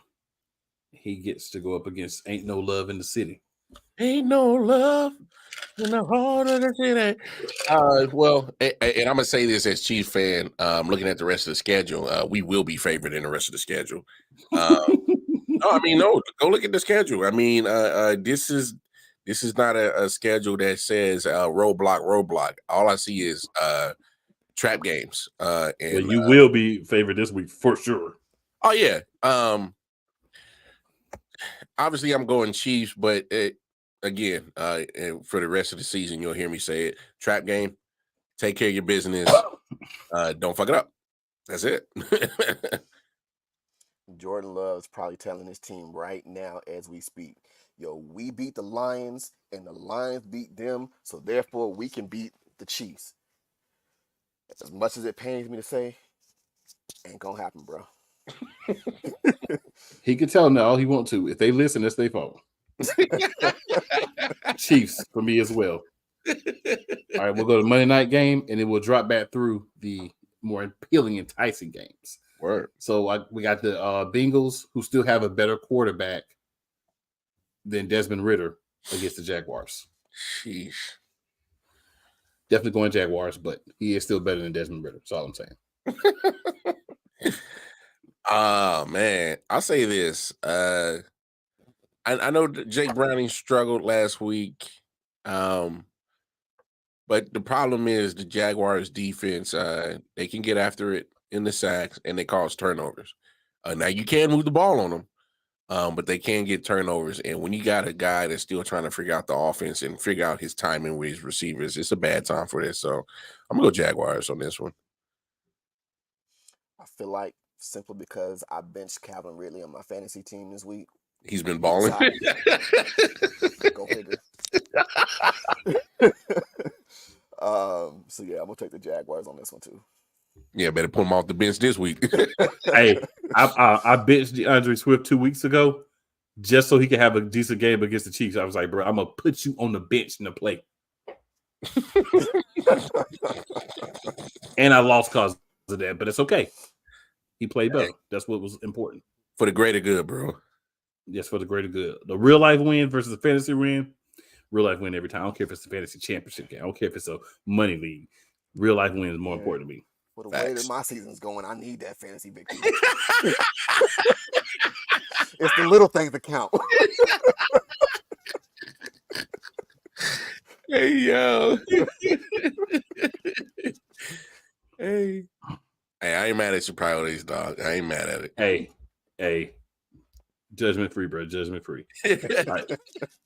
He gets to go up against Ain't No Love in the City. Ain't no love in the heart of the city. Well, and I'm gonna say this as Chiefs fan, looking at the rest of the schedule, we will be favored in the rest of the schedule. No, I mean, no, go look at the schedule. I mean, this is not a schedule that says roadblock. All I see is trap games. Well, you will be favored this week for sure. Oh yeah. Obviously, I'm going Chiefs, but again, and for the rest of the season, you'll hear me say it: trap game. Take care of your business. Don't fuck it up. That's it. Jordan Love's probably telling his team right now as we speak, yo, we beat the Lions and the Lions beat them, so therefore we can beat the Chiefs. As much as it pains me to say, ain't gonna happen, bro. He can tell them all he wants to. If they listen, it's their fault. Chiefs for me as well. All right, we'll go to Monday night game, and then we'll drop back through the more appealing, enticing games. Word. So we got the Bengals, who still have a better quarterback than Desmond Ridder against the Jaguars. Sheesh. Definitely going Jaguars, but he is still better than Desmond Ridder. That's all I'm saying. Man, I'll say this. I know Jake Browning struggled last week. But the problem is the Jaguars defense, they can get after it in the sacks and they cause turnovers. Now you can move the ball on them, but they can get turnovers. And when you got a guy that's still trying to figure out the offense and figure out his timing with his receivers, it's a bad time for this. So I'm gonna go Jaguars on this one. I feel like simply because I benched Calvin Ridley on my fantasy team this week. He's been balling. Go figure. So yeah, I'm gonna take the Jaguars on this one too. Yeah, better put him off the bench this week. Hey, I benched DeAndre Swift 2 weeks ago just so he could have a decent game against the Chiefs. I was like, bro, I'm gonna put you on the bench in the play. And I lost because of that, but it's okay. He played better. That's what was important. For the greater good, bro. Yes, for the greater good. The real life win versus the fantasy win. Real life win every time. I don't care if it's the fantasy championship game. I don't care if it's a money league. Real life win is more important to me. For the way that my season's going, I need that fantasy victory. It's the little things that count. Hey, yo. Hey, I ain't mad at your priorities, dog. I ain't mad at it. Hey. Judgment free, bro. Judgment free. All right.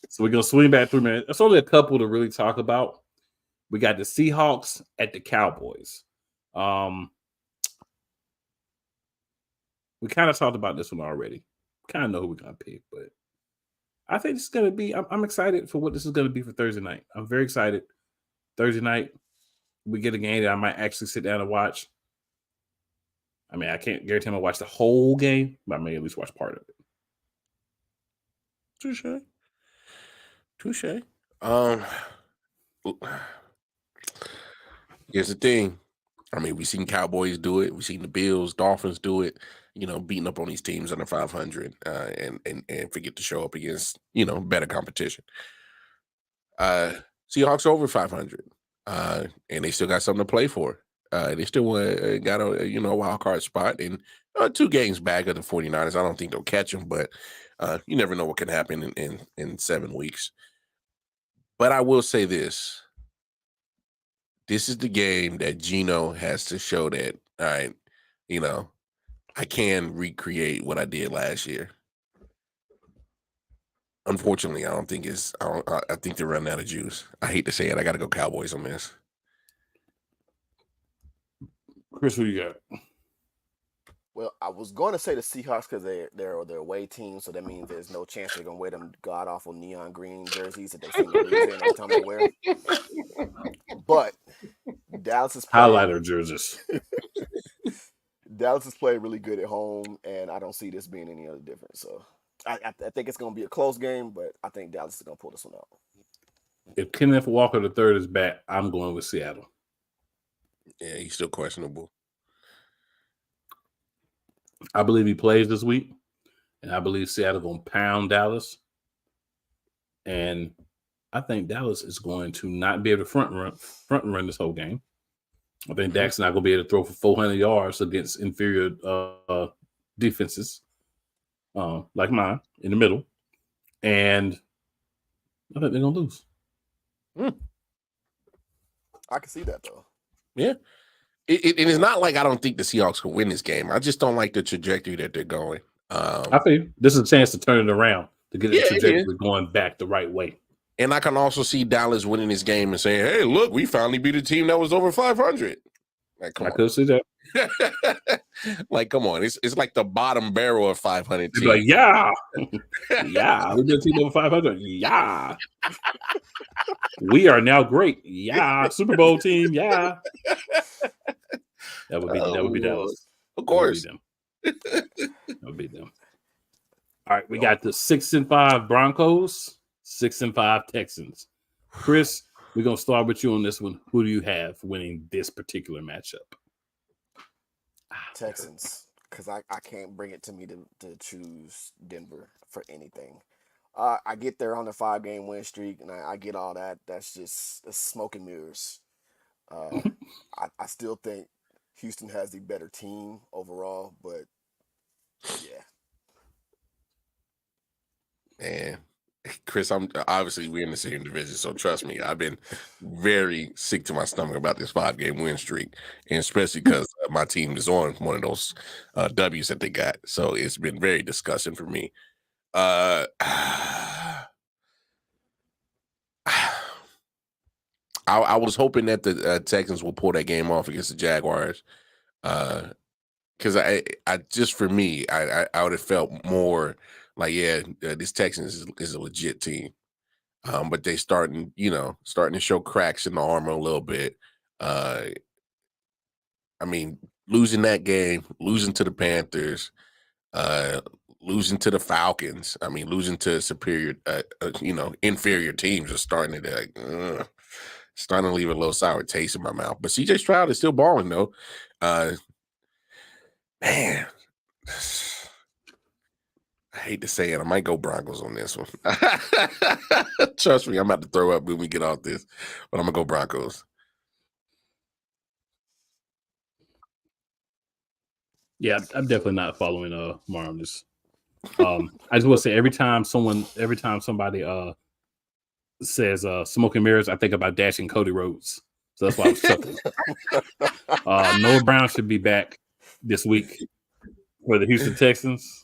So we're going to swing back through, man. There's only a couple to really talk about. We got the Seahawks at the Cowboys. We kind of talked about this one already. Kind of know who we're going to pick, but I think it's going to be, I'm excited for what this is going to be for Thursday night. I'm very excited. Thursday night, we get a game that I might actually sit down and watch. I mean, I can't guarantee I'm going to watch the whole game, but I may at least watch part of it. Touche. Here's the thing. I mean, we've seen Cowboys do it. We've seen the Bills, Dolphins do it. Beating up on these teams under 500 and forget to show up against better competition. Seahawks over 500, and they still got something to play for. They still got a wild card spot and 2 games back of the 49ers. I don't think they'll catch them, but you never know what can happen in 7 weeks. But I will say this. This is the game that Geno has to show that, all right, I can recreate what I did last year. Unfortunately, I think they're running out of juice. I hate to say it. I got to go Cowboys on this. Chris, who you got? Well, I was going to say the Seahawks because they're away team, so that means there's no chance they're going to wear them god-awful neon green jerseys that they seem to lose in every time they wear. But Dallas is playing highlighter jerseys. Dallas is playing really good at home, and I don't see this being any other different. So I think it's going to be a close game, but I think Dallas is going to pull this one out. If Kenneth Walker III is back, I'm going with Seattle. Yeah, he's still questionable. I believe he plays this week, and I believe Seattle going to pound Dallas. And I think Dallas is going to not be able to front run this whole game. I think Dak's not going to be able to throw for 400 yards against inferior defenses like mine in the middle. And I think they're going to lose. I can see that, though. Yeah. It is not like I don't think the Seahawks can win this game. I just don't like the trajectory that they're going. I think this is a chance to turn it around, to get the trajectory going back the right way. And I can also see Dallas winning this game and saying, hey, look, we finally beat a team that was over 500. Like, come on. Could see that. Like, come on. It's like the bottom barrel of 500 teams. Like, yeah. Yeah. We beat a team over 500. Yeah. We are now great. Yeah. Super Bowl team. Yeah. That would be Dallas. Of course. That would be them. All right. We got the 6-5 Broncos, 6-5 Texans. Chris, we're going to start with you on this one. Who do you have winning this particular matchup? Texans, because I can't bring it to me to choose Denver for anything. I get there on the 5-game win streak, and I get all that. That's smoke and mirrors. I still think Houston has the better team overall, but yeah. Man, Chris, we're in the same division, so trust me, I've been very sick to my stomach about this 5-game win streak, and especially because my team is on one of those W's that they got. So it's been very disgusting for me. I was hoping that the Texans will pull that game off against the Jaguars, because I just for me, I would have felt more like, this Texans is a legit team. But they starting to show cracks in the armor a little bit. I mean, losing that game, losing to the Panthers, losing to the Falcons. I mean, losing to superior, inferior teams are starting to leave a little sour taste in my mouth. But CJ Stroud is still balling though. Man. I hate to say it. I might go Broncos on this one. Trust me, I'm about to throw up when we get off this, but I'm going to go Broncos. Yeah, I'm definitely not following Mar on this. I just want to say every time somebody says smoke and mirrors, I think about dashing Cody Rhodes. So that's why I was chuckling. Noah Brown should be back this week for the Houston Texans.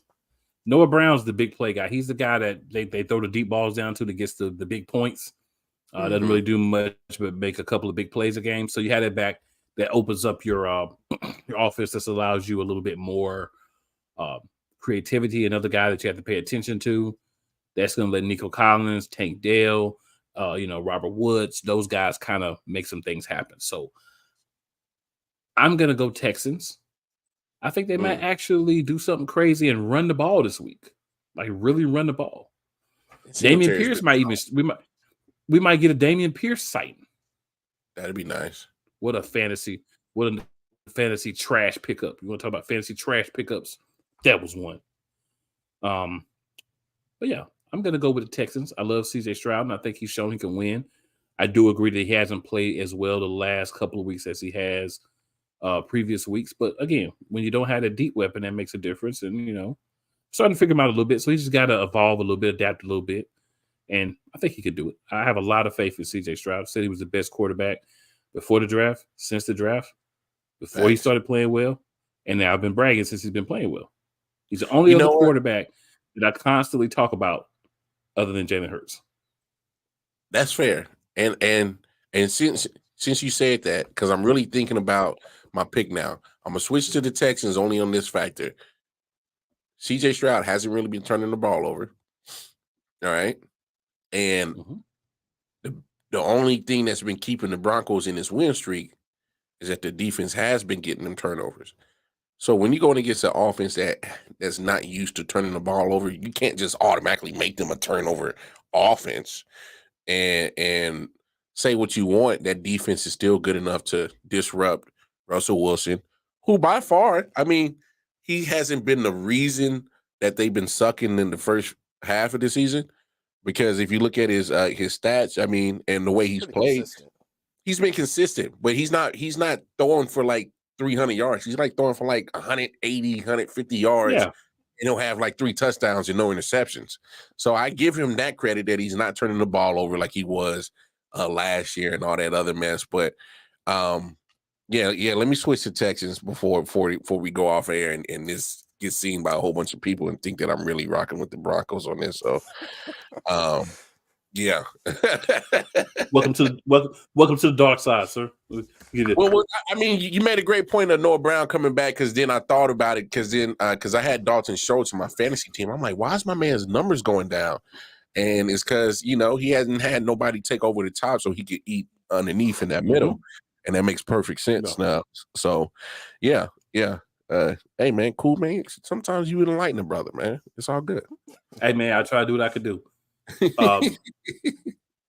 Noah Brown's the big play guy. He's the guy that they throw the deep balls down to that gets the big points. Doesn't really do much but make a couple of big plays a game. So you had it back. That opens up your offense. This allows you a little bit more creativity. Another guy that you have to pay attention to. That's going to let Nico Collins, Tank Dell, Robert Woods, those guys kind of make some things happen. So I'm going to go Texans. I think they might actually do something crazy and run the ball this week. Like really run the ball. Dameon Pierce we might get a Dameon Pierce sighting. That'd be nice. What a fantasy trash pickup. You want to talk about fantasy trash pickups? That was one. But yeah, I'm gonna go with the Texans. I love CJ Stroud, and I think he's shown he can win. I do agree that he hasn't played as well the last couple of weeks as he has previous weeks. But again, when you don't have a deep weapon, that makes a difference. And starting to figure him out a little bit. So he's just got to evolve a little bit, adapt a little bit. And I think he could do it. I have a lot of faith in CJ Stroud. Said he was the best quarterback before the draft, since the draft, before he started playing well. And now I've been bragging since he's been playing well. He's the only other quarterback that I constantly talk about other than Jalen Hurts. That's fair. And since you said that, because I'm really thinking about my pick now, I'm going to switch to the Texans only on this factor. CJ Stroud hasn't really been turning the ball over. All right. And the only thing that's been keeping the Broncos in this win streak is that the defense has been getting them turnovers. So when you're going against an offense that's not used to turning the ball over, you can't just automatically make them a turnover offense and say what you want. That defense is still good enough to disrupt Russell Wilson, who by far, I mean, he hasn't been the reason that they've been sucking in the first half of the season. Because if you look at his stats, I mean, and the way he's played, consistent. He's been consistent, but he's not throwing for like 300 yards. He's like throwing for like 180, 150 yards. Yeah. And he'll have like 3 touchdowns and no interceptions. So I give him that credit that he's not turning the ball over like he was last year and all that other mess. But yeah, let me switch to Texans before we go off air and this gets seen by a whole bunch of people and think that I'm really rocking with the Broncos on this. So yeah. welcome to the dark side, sir. Well, I mean, you made a great point of Noah Brown coming back, because then I thought about it, because I had Dalton Schultz in my fantasy team. I'm like, why is my man's numbers going down? And it's because, he hasn't had nobody take over the top so he could eat underneath in that middle. And that makes perfect sense now. So, yeah. Hey, man, cool, man. Sometimes you enlighten a brother, man. It's all good. Hey, man, I try to do what I could do. You know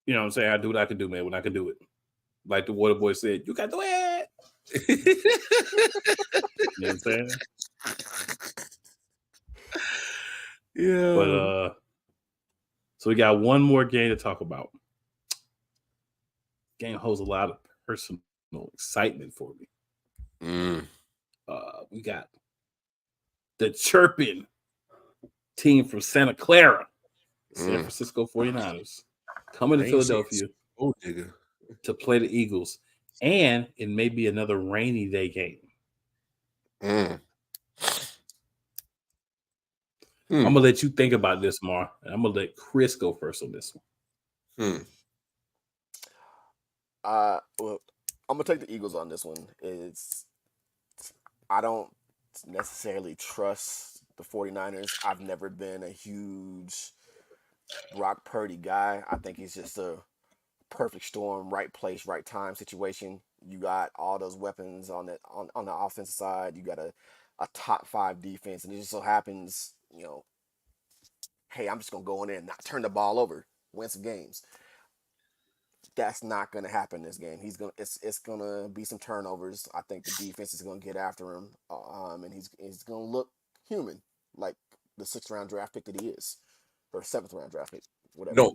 what I'm saying? I do what I can do, man, when I can do it. Like the water boy said, you can do it. You know what I'm saying? Yeah. But so we got one more game to talk about. Game holds a lot of personal excitement for me. We got the chirping team from Santa Clara, San Francisco 49ers, coming to Philadelphia to play the Eagles. And it may be another rainy day game. I'm going to let you think about this, Mar. And I'm going to let Chris go first on this one. Well, I'm going to take the Eagles on this one. I don't necessarily trust the 49ers. I've never been a huge Brock Purdy guy. I think he's just a perfect storm, right place, right time situation. You got all those weapons on the offensive side. You got a top 5 defense, and it just so happens, hey, I'm just gonna go in there and not turn the ball over, win some games. That's not gonna happen this game. It's gonna be some turnovers. I think the defense is gonna get after him, and he's gonna look human, like the 6th round draft pick that he is, or 7th round draft pick, whatever. No,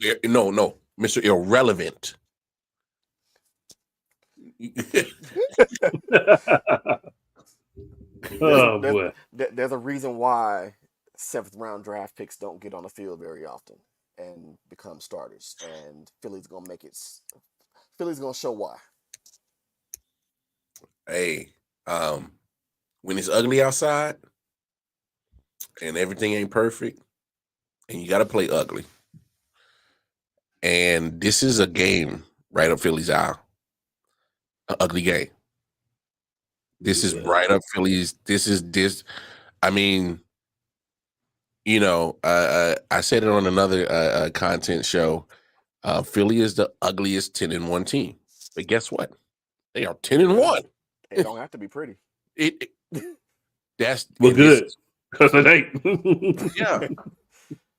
Mr. Irrelevant. Boy. There's a reason why 7th round draft picks don't get on the field very often and become starters, and Philly's gonna show why. Hey, when it's ugly outside and everything ain't perfect, and you got to play ugly, and this is a game right up Philly's alley. An ugly game. This is right up Philly's. I mean, I said it on another content show. Philly is the ugliest 10-1 team, but guess what? They are 10-1. It don't have to be pretty. That's good, because it ain't. Yeah.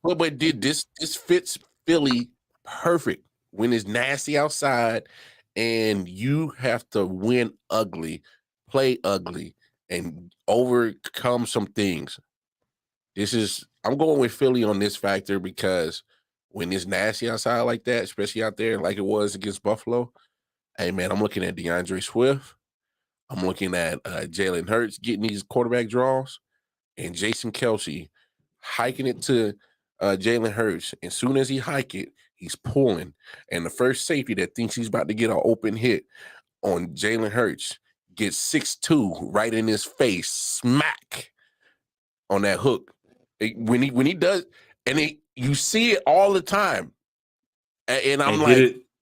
But this fits Philly perfect when it's nasty outside and you have to win ugly, play ugly, and overcome some things. I'm going with Philly on this factor, because when it's nasty outside like that, especially out there like it was against Buffalo, hey, man, I'm looking at DeAndre Swift. I'm looking at Jalen Hurts getting these quarterback draws, and Jason Kelce hiking it to Jalen Hurts. As soon as he hike it, he's pulling. And the first safety that thinks he's about to get an open hit on Jalen Hurts gets 6'2" right in his face, smack on that hook. When he does, and you see it all the time. And I'm like,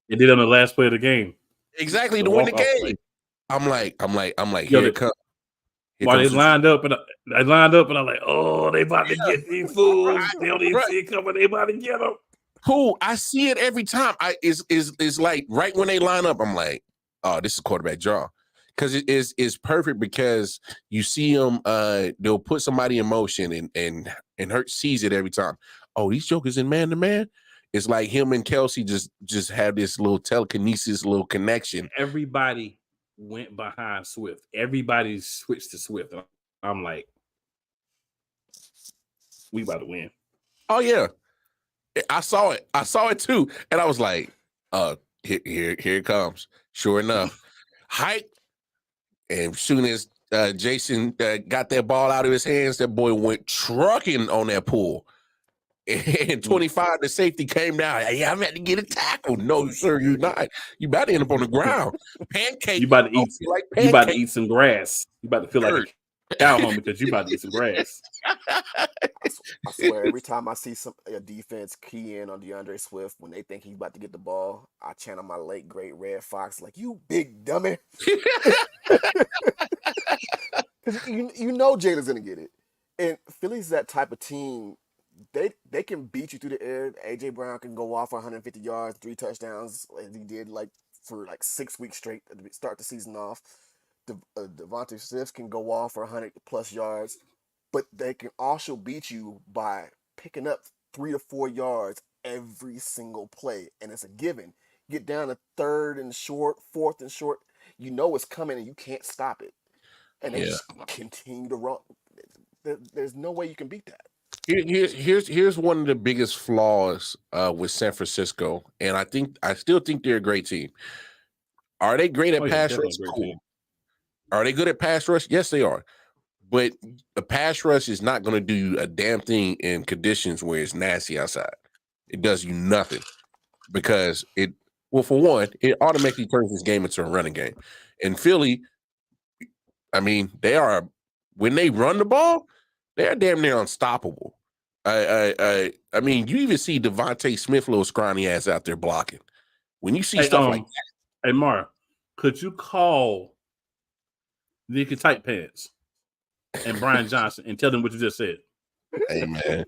it did on the last play of the game. Exactly, to win the game. Play. I'm like, here it comes. They lined up, and I'm like, oh, they about to get these fools. They don't even see it coming. They about to get them. Cool. I see it every time. It's like right when they line up, I'm like, oh, this is quarterback draw. because it is perfect because you see them. They'll put somebody in motion and Hurt sees it every time. Oh, these jokers in man to man. It's like him and Kelsey just have this little telekinesis, little connection. Everybody went behind Swift. Everybody switched to Swift. I'm like, we about to win. Oh yeah, I saw it. I saw it too, and I was like, here it comes. Sure enough, hike. And as soon as Jason got that ball out of his hands, that boy went trucking on that pool. And 25, the safety came down. Hey, I'm about to get a tackle. No, sir, you're not. You about to end up on the ground. Pancake. You about to eat like you about to eat some grass. You about to feel like a cow home because you about to eat some grass. I swear, every time I see a defense key in on DeAndre Swift when they think he's about to get the ball, I channel my late great Red Fox like, "You big dummy." Because you know Jalen's gonna get it, and Philly's that type of team. They can beat you through the air. AJ Brown can go off for 150 yards, 3 touchdowns, as he did for 6 weeks straight to start the season off. Devontae Smith can go off for 100+ yards, but they can also beat you by picking up 3 to 4 yards every single play, and it's a given. Get down to 3rd and short, 4th and short, you know it's coming, and you can't stop it. And they just continue to run. There's no way you can beat that. Here's one of the biggest flaws with San Francisco, and I still think they're a great team. Are they great at pass rush? Cool. Are they good at pass rush? Yes, they are. But a pass rush is not going to do you a damn thing in conditions where it's nasty outside. It does you nothing because for one, it automatically turns this game into a running game. And Philly, I mean, when they run the ball, they're damn near unstoppable. I mean, you even see Devontae Smith, little scrawny ass out there blocking. When you see stuff like that. Hey, Mara, could you call Nicky Tight Pants and Brian Johnson and tell them what you just said? Hey, man.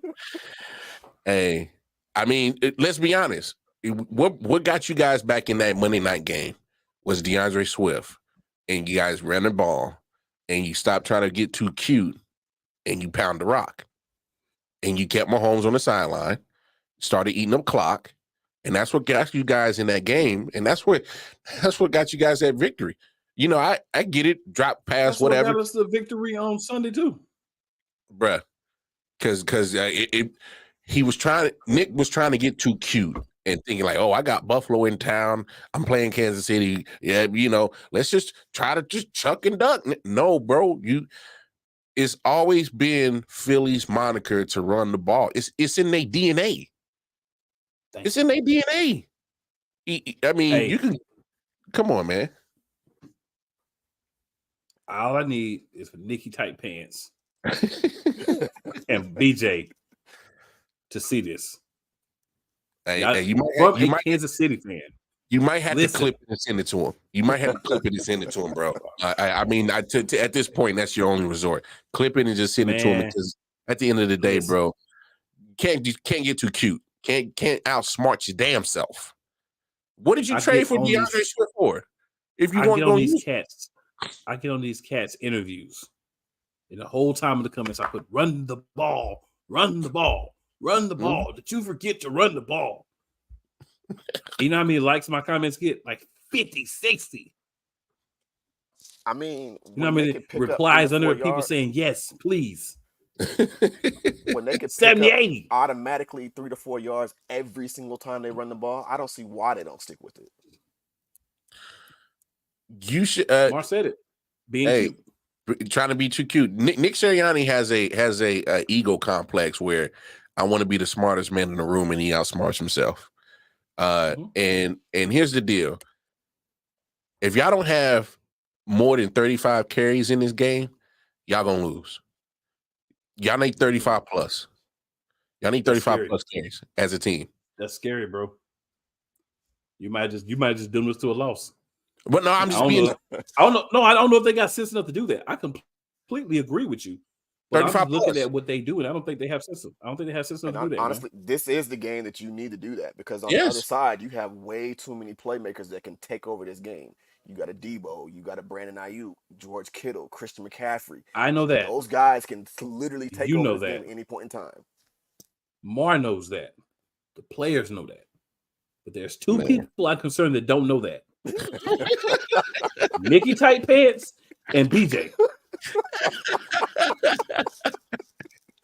Hey, I mean, let's be honest. What got you guys back in that Monday night game was DeAndre Swift, and you guys ran the ball, and you stopped trying to get too cute, and you pound the rock. And you kept Mahomes on the sideline, started eating up clock, and that's what got you guys in that game, and that's what got you guys that victory. You know, I get it, drop pass, that's whatever. What got us the victory on Sunday too, bruh. Because Nick was trying to get too cute and thinking like, oh, I got Buffalo in town, I'm playing Kansas City. Yeah, let's just try to just chuck and duck. No, bro, it's always been Philly's moniker to run the ball. It's in their DNA. It's in their DNA. I mean, you can come on, man. All I need is for Nicky Tight Pants and BJ to see this. Hey, you might Kansas City fan. You might have to clip it and send it to him. You might have to clip it and send it to him, bro. I mean, at this point, that's your only resort. Clip it and just send it to him because at the end of the day, bro, can't get too cute. Can't outsmart your damn self. What did you trade for DeAndre Swift for? If you want to go these cats, I get on these cats interviews, and the whole time in the comments I put run the ball, run the ball, run the ball. Did you forget to run the ball? You know how many likes my comments get? Like 50, 60. I mean, you know how many replies under it, people saying yes, please. When they could 70, 80 automatically 3 to 4 yards every single time they run the ball, I don't see why they don't stick with it. You should. Mar said it. Being cute. Trying to be too cute. Nick Sirianni has a ego complex where I want to be the smartest man in the room, and he outsmarts himself. And here's the deal. If y'all don't have more than 35 carries in this game, y'all gonna lose. Y'all need 35 plus. Y'all need 35 plus carries as a team. That's scary, bro. You might just do this to a loss. But no, I'm just I don't know if they got sense enough to do that. I completely agree with you. But I'm 35 just looking plus. at what they do, and I don't think they have system. I don't think they have system to do that. Honestly, man. this is the game that you need to do that because on the other side, you have way too many playmakers that can take over this game. You got a Debo, you got a Brandon Ayuk, George Kittle, Christian McCaffrey. I know that. Those guys can literally take You over know this that. game at any point in time. Mar knows that. The players know that. But there's two people I'm concerned that don't know that. Mickey Tight Pants and PJ.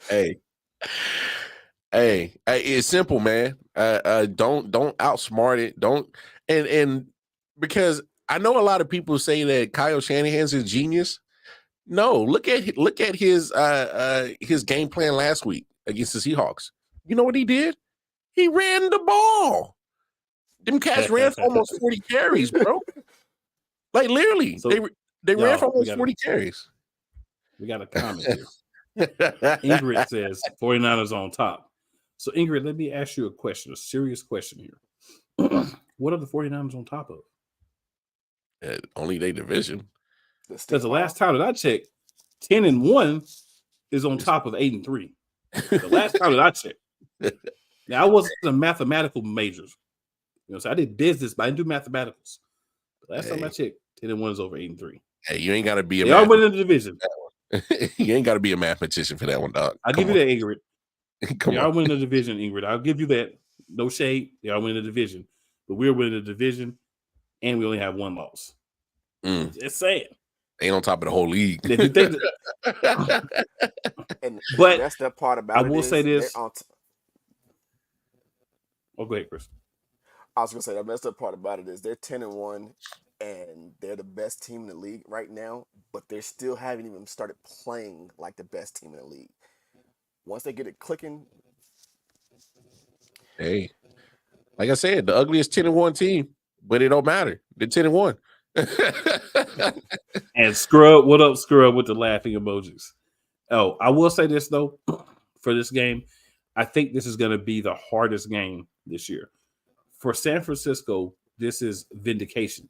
Hey, it's simple, man. Don't outsmart it. Don't and because I know a lot of people say that Kyle Shanahan's a genius. No, look at his game plan last week against the Seahawks. You know what he did? He ran the ball. Them cats ran for almost 40 carries, bro. Like literally, So, they ran for almost 40 carries. We got a comment here. Ingrid says 49ers on top. So Ingrid, let me ask you a question, a serious question here. What are the 49ers on top of? Only their division. Because the last time that I checked, 10-1 is on top of 8-3. The last time that I checked. Now I wasn't a mathematical major. So I did business, but I didn't do mathematicals. The last time I checked, 10-1 is over 8-3. Hey, you ain't got to be They are winning the division. You ain't got to be a mathematician for that one, dog. I'll give you that, Ingrid. They are winning the division, Ingrid. I'll give you that. No shade. They are winning the division. But we're winning the division, and we only have one loss. Just saying. They ain't on top of the whole league. If you think but that's the part about I will say this. Oh, go ahead, Chris. I was gonna say the messed up part about it is they're 10-1 and they're the best team in the league right now, but they still haven't even started playing like the best team in the league. Once they get it clicking, hey, like I said, the ugliest 10-1 team, but it don't matter. They're 10-1. And Scrub, what up, Scrub, with the laughing emojis? Oh, I will say this though, for this game, I think this is going to be the hardest game this year. For San Francisco, this is vindication.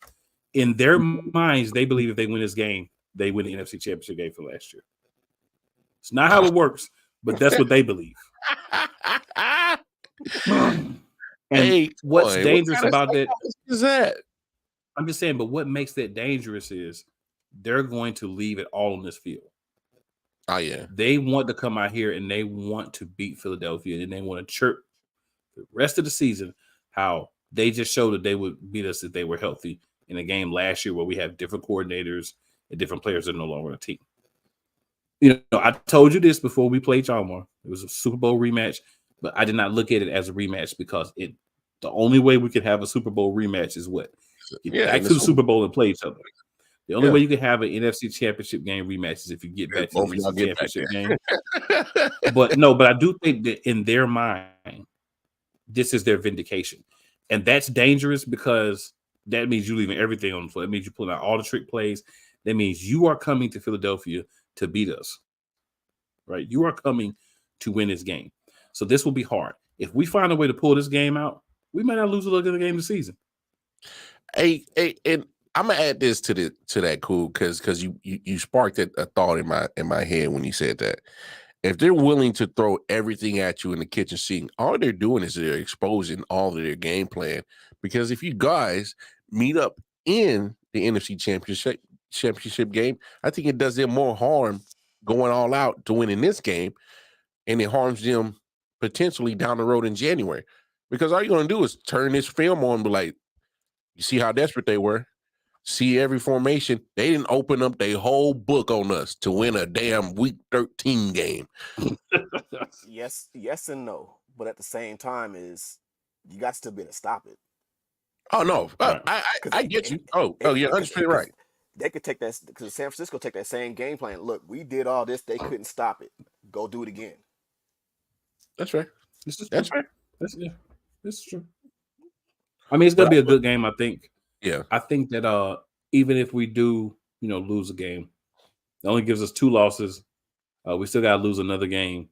In their minds, they believe if they win this game, they win the NFC Championship game for last year. It's not how it works, but that's what they believe. And what's dangerous about that is that? I'm just saying, but what makes that dangerous is they're going to leave it all on this field. Oh, yeah. They want to come out here and they want to beat Philadelphia and they want to chirp the rest of the season how they just showed that they would beat us if they were healthy in a game last year where we have different coordinators and different players that are no longer on the team. You know, I told you this before we played Chalmar. It was a Super Bowl rematch, but I did not look at it as a rematch because the only way we could have a Super Bowl rematch is what? Get back to the Super Bowl and play each other. The only way you can have an NFC Championship game rematch is if you get back to the NFC Championship game. But I do think that in their mind, this is their vindication. And that's dangerous because that means you're leaving everything on the floor. That means you're pulling out all the trick plays. That means you are coming to Philadelphia to beat us. Right? You are coming to win this game. So this will be hard. If we find a way to pull this game out, we might not lose a look at the game of the season. Hey, and I'm gonna add this to that, cool, because you sparked a thought in my head when you said that. If they're willing to throw everything at you in the kitchen sink, all they're doing is they're exposing all of their game plan. Because if you guys meet up in the NFC championship game, I think it does them more harm going all out to win in this game, and it harms them potentially down the road in January. Because all you're gonna do is turn this film on and be like, you see how desperate they were? See every formation. They didn't open up their whole book on us to win a damn Week 13 game. Yes and no. But at the same time is you got to still be able to stop it. Oh, no. I get you. Oh, you're 100% right. They could take that because San Francisco take that same game plan. Look, we did all this. They couldn't stop it. Go do it again. That's right. That's right. That's true. I mean, it's going to be a good game, I think. Yeah. I think that even if we do, lose a game, it only gives us 2 losses. We still got to lose another game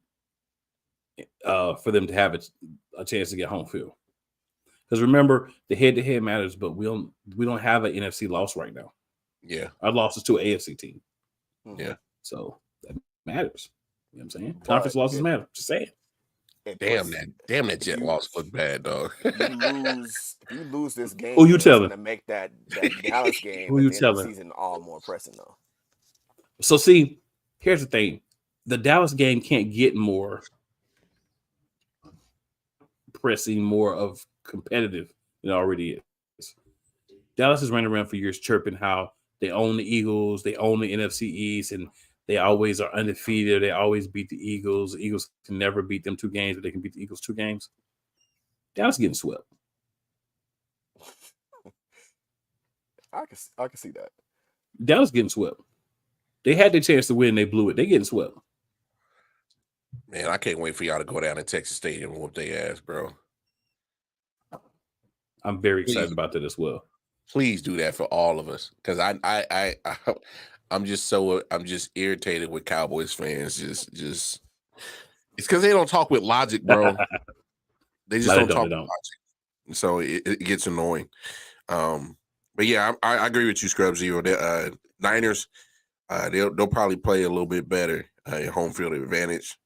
for them to have a chance to get home field. Because remember, the head-to-head matters, but we don't have an NFC loss right now. Yeah. Our loss is to an AFC team. Yeah. So that matters. You know what I'm saying? Conference losses matter. Just saying. Damn that Jet loss look bad, dog. If you lose this game, Who you it's telling? gonna make that Dallas game Who at you the end of the telling? season all more pressing though. So see, here's the thing. The Dallas game can't get more pressing, more of competitive than it already is. Dallas has running around for years chirping how they own the Eagles, they own the NFC East, and they always are undefeated. They always beat the Eagles. The Eagles can never beat them 2 games, but they can beat the Eagles 2 games. Dallas getting swept. I can see that. Dallas getting swept. They had their chance to win, they blew it. They getting swept. Man, I can't wait for y'all to go down to Texas Stadium and whoop their ass, bro. I'm very excited about that as well. Please do that for all of us, because I'm just irritated with Cowboys fans. Just it's because they don't talk with logic, bro. They just don't talk with logic, so it gets annoying. But yeah, I agree with you, Scrub Zero. Niners, they'll probably play a little bit better home field advantage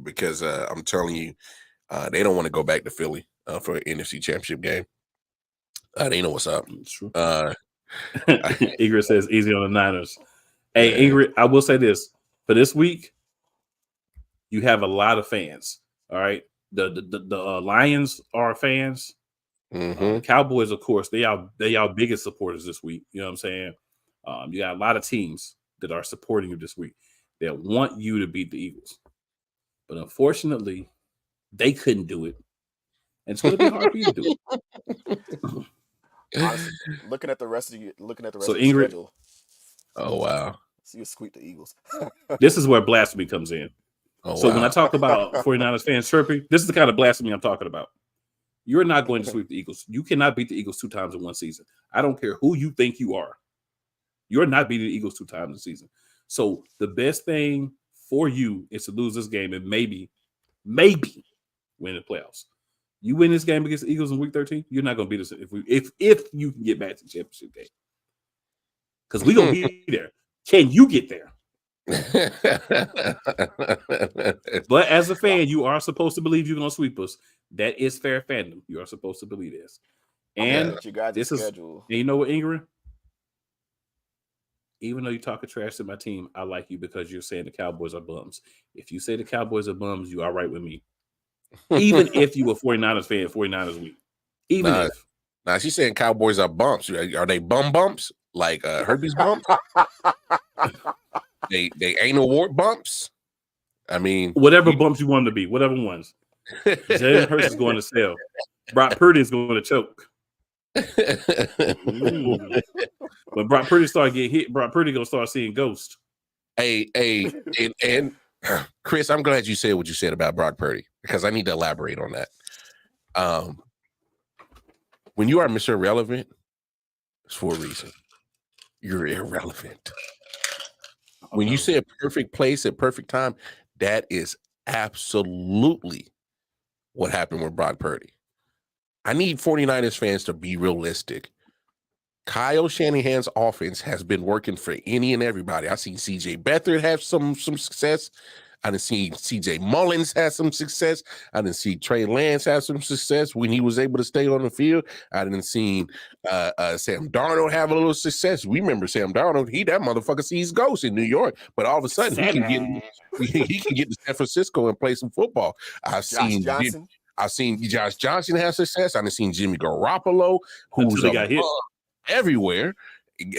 because I'm telling you, they don't want to go back to Philly for an NFC Championship game. They know what's up. It's true. Ingrid says easy on the Niners. Hey, Ingrid, I will say this. For this week, you have a lot of fans. All right. The Lions are fans. Mm-hmm. Cowboys, of course, they are biggest supporters this week. You know what I'm saying? You got a lot of teams that are supporting you this week that want you to beat the Eagles. But unfortunately, they couldn't do it. And so it'll be hard for you to do it. Honestly, looking at the rest of the Ingrid, schedule. Oh wow. So you squeak the Eagles. This is where blasphemy comes in. So when I talk about 49ers fans chirping, this is the kind of blasphemy I'm talking about. You're not going to sweep the Eagles. You cannot beat the Eagles 2 times in one season. I don't care who you think you are. You're not beating the Eagles 2 times in a season. So the best thing for you is to lose this game and maybe win the playoffs. You win this game against the Eagles in week 13, you're not going to beat us if you can get back to the championship game. Because we're going to be there. Can you get there? But as a fan, you are supposed to believe you're going to sweep us. That is fair fandom. You are supposed to believe this. And you guys this schedule. And you know what, Ingrid? Even though you're talking trash to my team, I like you because you're saying the Cowboys are bums. If you say the Cowboys are bums, you are right with me. Even if you were 49ers fan, 49ers week. Now she's saying Cowboys are bumps. Are they bumps? Like herpes bumps? They ain't award bumps? I mean, whatever bumps you want them to be, whatever ones. Jalen Hurts is going to sell. Brock Purdy is going to choke. When Brock Purdy start getting hit, Brock Purdy going to start seeing ghosts. Hey, and Chris, I'm glad you said what you said about Brock Purdy because I need to elaborate on that. When you are Mr. Irrelevant, it's for a reason. You're irrelevant. When you say a perfect place at perfect time, that is absolutely what happened with Brock Purdy. I need 49ers fans to be realistic. Kyle Shanahan's offense has been working for any and everybody. I've seen CJ Beathard have some success. I didn't see CJ Mullins have some success. I didn't see Trey Lance have some success when he was able to stay on the field. I didn't see Sam Darnold have a little success. We remember Sam Darnold. That motherfucker sees ghosts in New York, but all of a sudden he can get to San Francisco and play some football. I've seen Josh Johnson have success. I've seen Jimmy Garoppolo, who's got hit everywhere,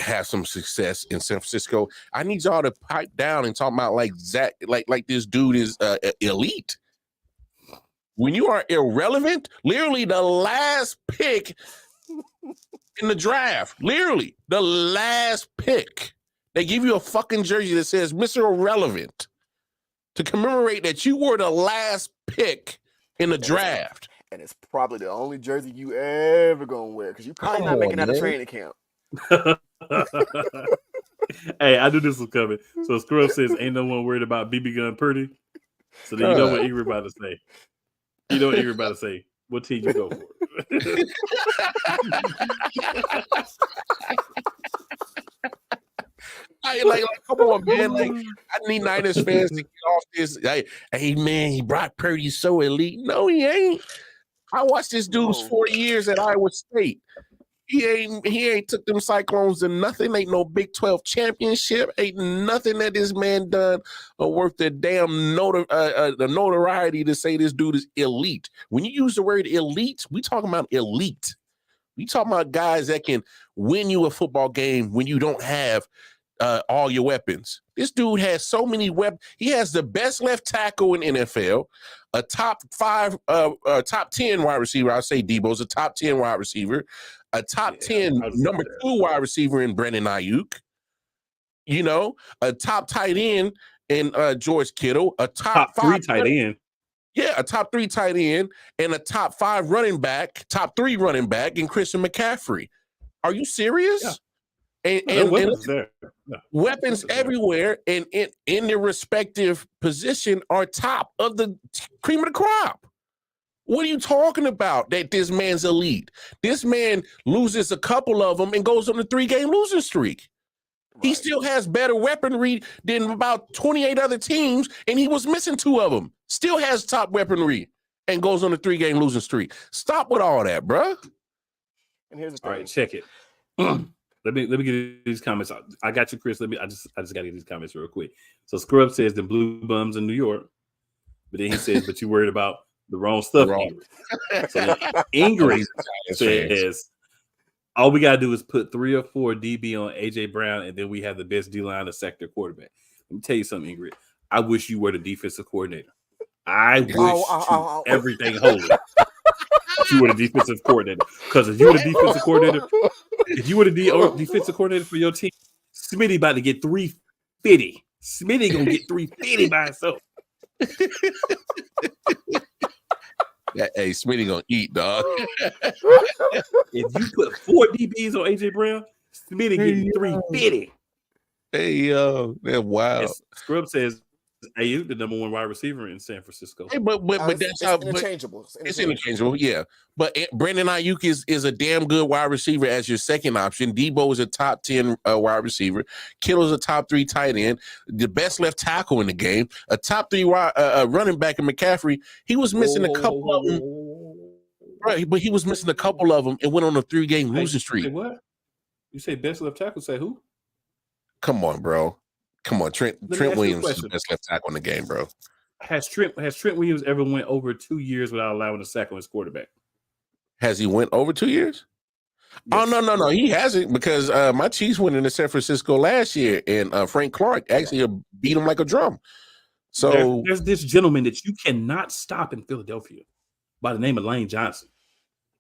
have some success in San Francisco. I need y'all to pipe down and talk about like Zach, like this dude is elite. When you are irrelevant, literally the last pick in the draft, literally the last pick, they give you a fucking jersey that says Mr. Irrelevant to commemorate that you were the last pick in the draft. And it's probably the only jersey you ever gonna wear because you're probably not making that a training camp. Hey, I knew this was coming. So Scrub says, "Ain't no one worried about BB Gun Purdy." So then you know what Ingrid about to say. You know what Ingrid about to say. What team you go for? Like, come on, man. Like, I need Niners fans to get off this. Hey man, Brock Purdy's so elite. No, he ain't. I watched this dude's 4 years at Iowa State. He ain't took them Cyclones to nothing. Ain't no Big 12 championship. Ain't nothing that this man done worth the damn the notoriety to say this dude is elite. When you use the word elite, we talking about elite. We talking about guys that can win you a football game when you don't have all your weapons. This dude has so many weapons. He has the best left tackle in NFL, a top 10 wide receiver. I'll say Debo's a top 10 wide receiver, a top 10 number 2 wide receiver in Brandon Ayuk, a top tight end in George Kittle, a top 3 tight end. Yeah, a top 3 tight end and a top 5 running back, top 3 running back in Christian McCaffrey. Are you serious? Yeah. And weapons there. No. Weapons everywhere, and in their respective position are top of the cream of the crop. What are you talking about? That this man's elite. This man loses a couple of them and goes on a 3-game losing streak. Right. He still has better weaponry than about 28 other teams, and he was missing 2 of them. Still has top weaponry and goes on a 3-game losing streak. Stop with all that, bro. And here's the thing. All right, check it. Let me get these comments out. I got you, Chris. I just got to get these comments real quick. So Scrub says the blue bums in New York, but then he says, "But you worried about the wrong stuff." Ingrid. So Ingrid says, "All we gotta do is put 3 or 4 DB on AJ Brown, and then we have the best D line of sector quarterback." Let me tell you something, Ingrid. I wish you were the defensive coordinator. I wish everything holy. You were the defensive coordinator, because if you were the defensive coordinator, defensive coordinator for your team, Smitty about to get 350. Smitty gonna get 350 by himself. Hey, Smitty gonna eat, dog. If you put 4 DBs on AJ Brown, Smitty getting 350. Hey, that's wild. Yes, Scrub says Ayuk, the number 1 wide receiver in San Francisco. Hey, but that's how interchangeable. It's interchangeable, yeah. But Brandon Ayuk is a damn good wide receiver as your second option. Debo is a top 10 wide receiver. Kittle's a top 3 tight end. The best left tackle in the game. A top 3 running back in McCaffrey. He was missing a couple of them. Right, but he was missing a couple of them and went on a 3-game losing streak. What? You say best left tackle? Say who? Come on, bro. Come on, Trent Williams is the best left tackle in the game, bro. Has Trent Williams ever went over 2 years without allowing a sack on his quarterback? Has he went over 2 years? Yes. Oh, no. He hasn't, because my Chiefs went into San Francisco last year, and Frank Clark actually beat him like a drum. So there's this gentleman that you cannot stop in Philadelphia by the name of Lane Johnson.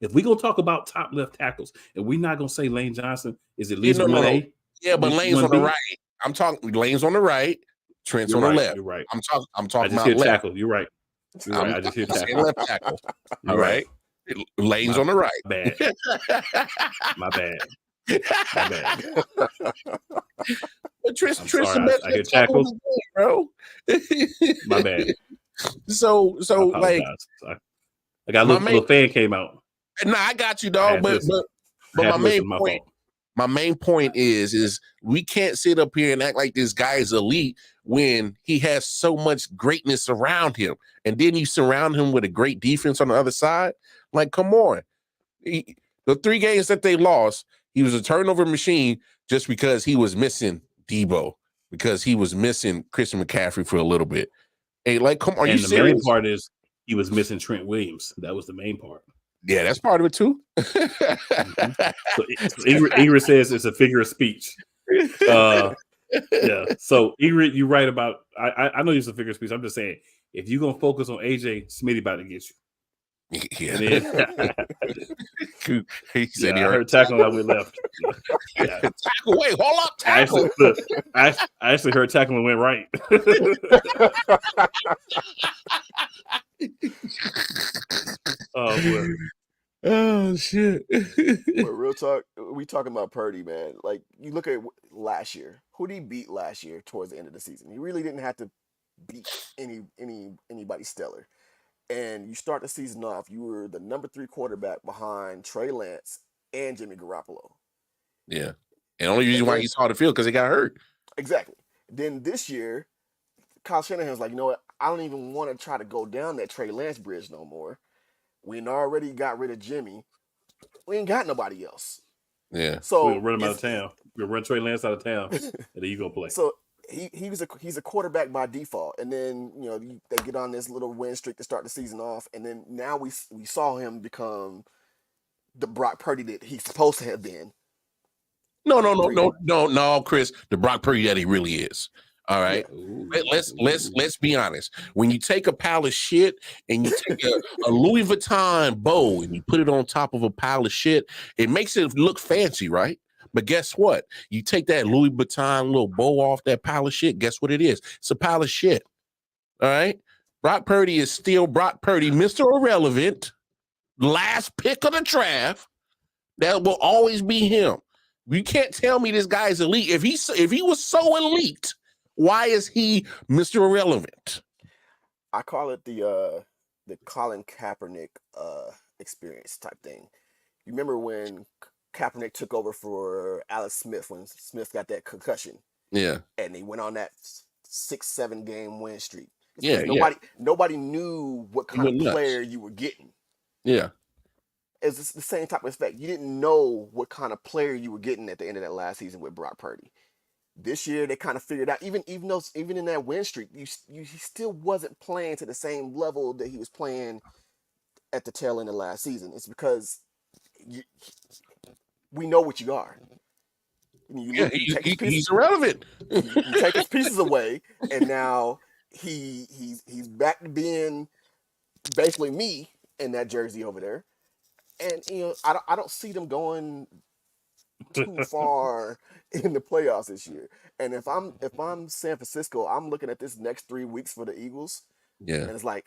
If we're going to talk about top left tackles, and we're not going to say Lane Johnson is at least 1A. Yeah, but Lane's on the right. I'm talking Lane's on the right, Trent's on the left. You're right. I'm talking about left. Tackle. You're right. I just hear tackle. Left tackle. All right. Lane's on the right. My bad. But Trent's I hear tackle, bro. My bad. So like I got a little fan came out. No, I got you, dog. But my main point is we can't sit up here and act like this guy is elite when he has so much greatness around him. And then you surround him with a great defense on the other side. Like, come on. The 3 games that they lost, he was a turnover machine just because he was missing Debo, because he was missing Christian McCaffrey for a little bit. Hey, like, come on. And the main part is he was missing Trent Williams. That was the main part. Yeah, that's part of it too. So Ingrid says it's a figure of speech. Yeah. So Ingrid, you're right about. I know it's a figure of speech. I'm just saying, if you're gonna focus on AJ, Smitty about to get you. Yeah. He said he heard tackle that we left. Yeah. Tackle, wait, hold up, tackle. I actually heard tackle and went right. Oh boy. Oh shit. But real talk, we talking about Purdy, man. Like, you look at last year. Who did he beat last year towards the end of the season? He really didn't have to beat anybody stellar. And you start the season off, you were the number 3 quarterback behind Trey Lance and Jimmy Garoppolo. Yeah. And the only reason why he saw the field because he got hurt. Exactly. Then this year, Kyle Shanahan's like, you know what? I don't even want to try to go down that Trey Lance bridge no more. We already got rid of Jimmy. We ain't got nobody else. Yeah. So we'll run him out of town. We'll run Trey Lance out of town, and then you go play. So he's a quarterback by default, and then they get on this little win streak to start the season off, and then now we saw him become the Brock Purdy that he's supposed to have been. No, Chris, the Brock Purdy that he really is. All right. Yeah. Let's be honest. When you take a pile of shit and you take a Louis Vuitton bow and you put it on top of a pile of shit, it makes it look fancy, right? But guess what? You take that Louis Vuitton little bow off that pile of shit, guess what it is? It's a pile of shit. All right. Brock Purdy is still Brock Purdy, Mr. Irrelevant, last pick of the draft. That will always be him. You can't tell me this guy is elite. If he was so elite, why is he Mr. Irrelevant? I call it the Colin Kaepernick experience type thing. You remember when Kaepernick took over for Alex Smith when Smith got that concussion? Yeah. And he went on that 6-7 game win streak. Yeah. Nobody knew what kind of player you were getting. Yeah. It's the same type of effect. You didn't know what kind of player you were getting at the end of that last season with Brock Purdy. This year, they kind of figured out, even in that win streak, he still wasn't playing to the same level that he was playing at the tail end of last season. It's because we know what you are. He's irrelevant. You take his pieces away, and now he's back to being basically me in that jersey over there. And I don't see them going too far in the playoffs this year. And if I'm San Francisco, I'm looking at this next 3 weeks for the Eagles. Yeah. And it's like,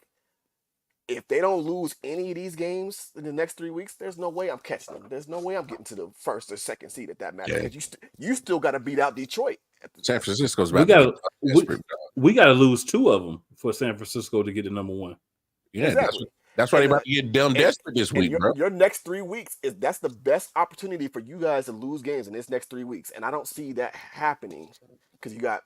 if they don't lose any of these games in the next 3 weeks, there's no way I'm catching them. There's no way I'm getting to the first or second seed at that match. Yeah. Because you still got to beat out Detroit. San Francisco's we got to lose 2 of them for San Francisco to get to number 1. Yeah, exactly. That's why they're about to get dumb desperate this week, bro. Your next 3 weeks that's the best opportunity for you guys to lose games in this next 3 weeks. And I don't see that happening because you got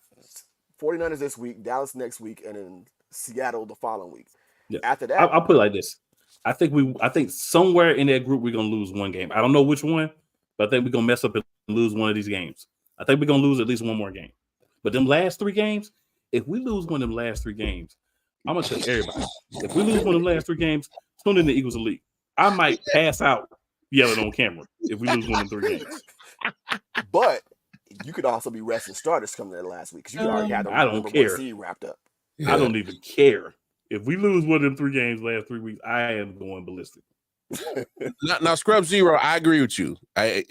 49ers this week, Dallas next week, and then Seattle the following week. Yeah. After that, I'll put it like this. I think somewhere in that group we're gonna lose one game. I don't know which one, but I think we're gonna mess up and lose one of these games. I think we're gonna lose at least one more game. But them last 3 games, if we lose one of them last 3 games, I'm gonna tell everybody. If we lose one of the last 3 games, tune in the Eagles Elite. I might pass out yelling on camera if we lose one of 3 games. But you could also be resting starters coming that last week because you could already have the number 1 seed wrapped up. Yeah. I don't even care. If we lose one of them 3 games last 3 weeks, I am going ballistic. Now, Scrub Zero, I agree with you. I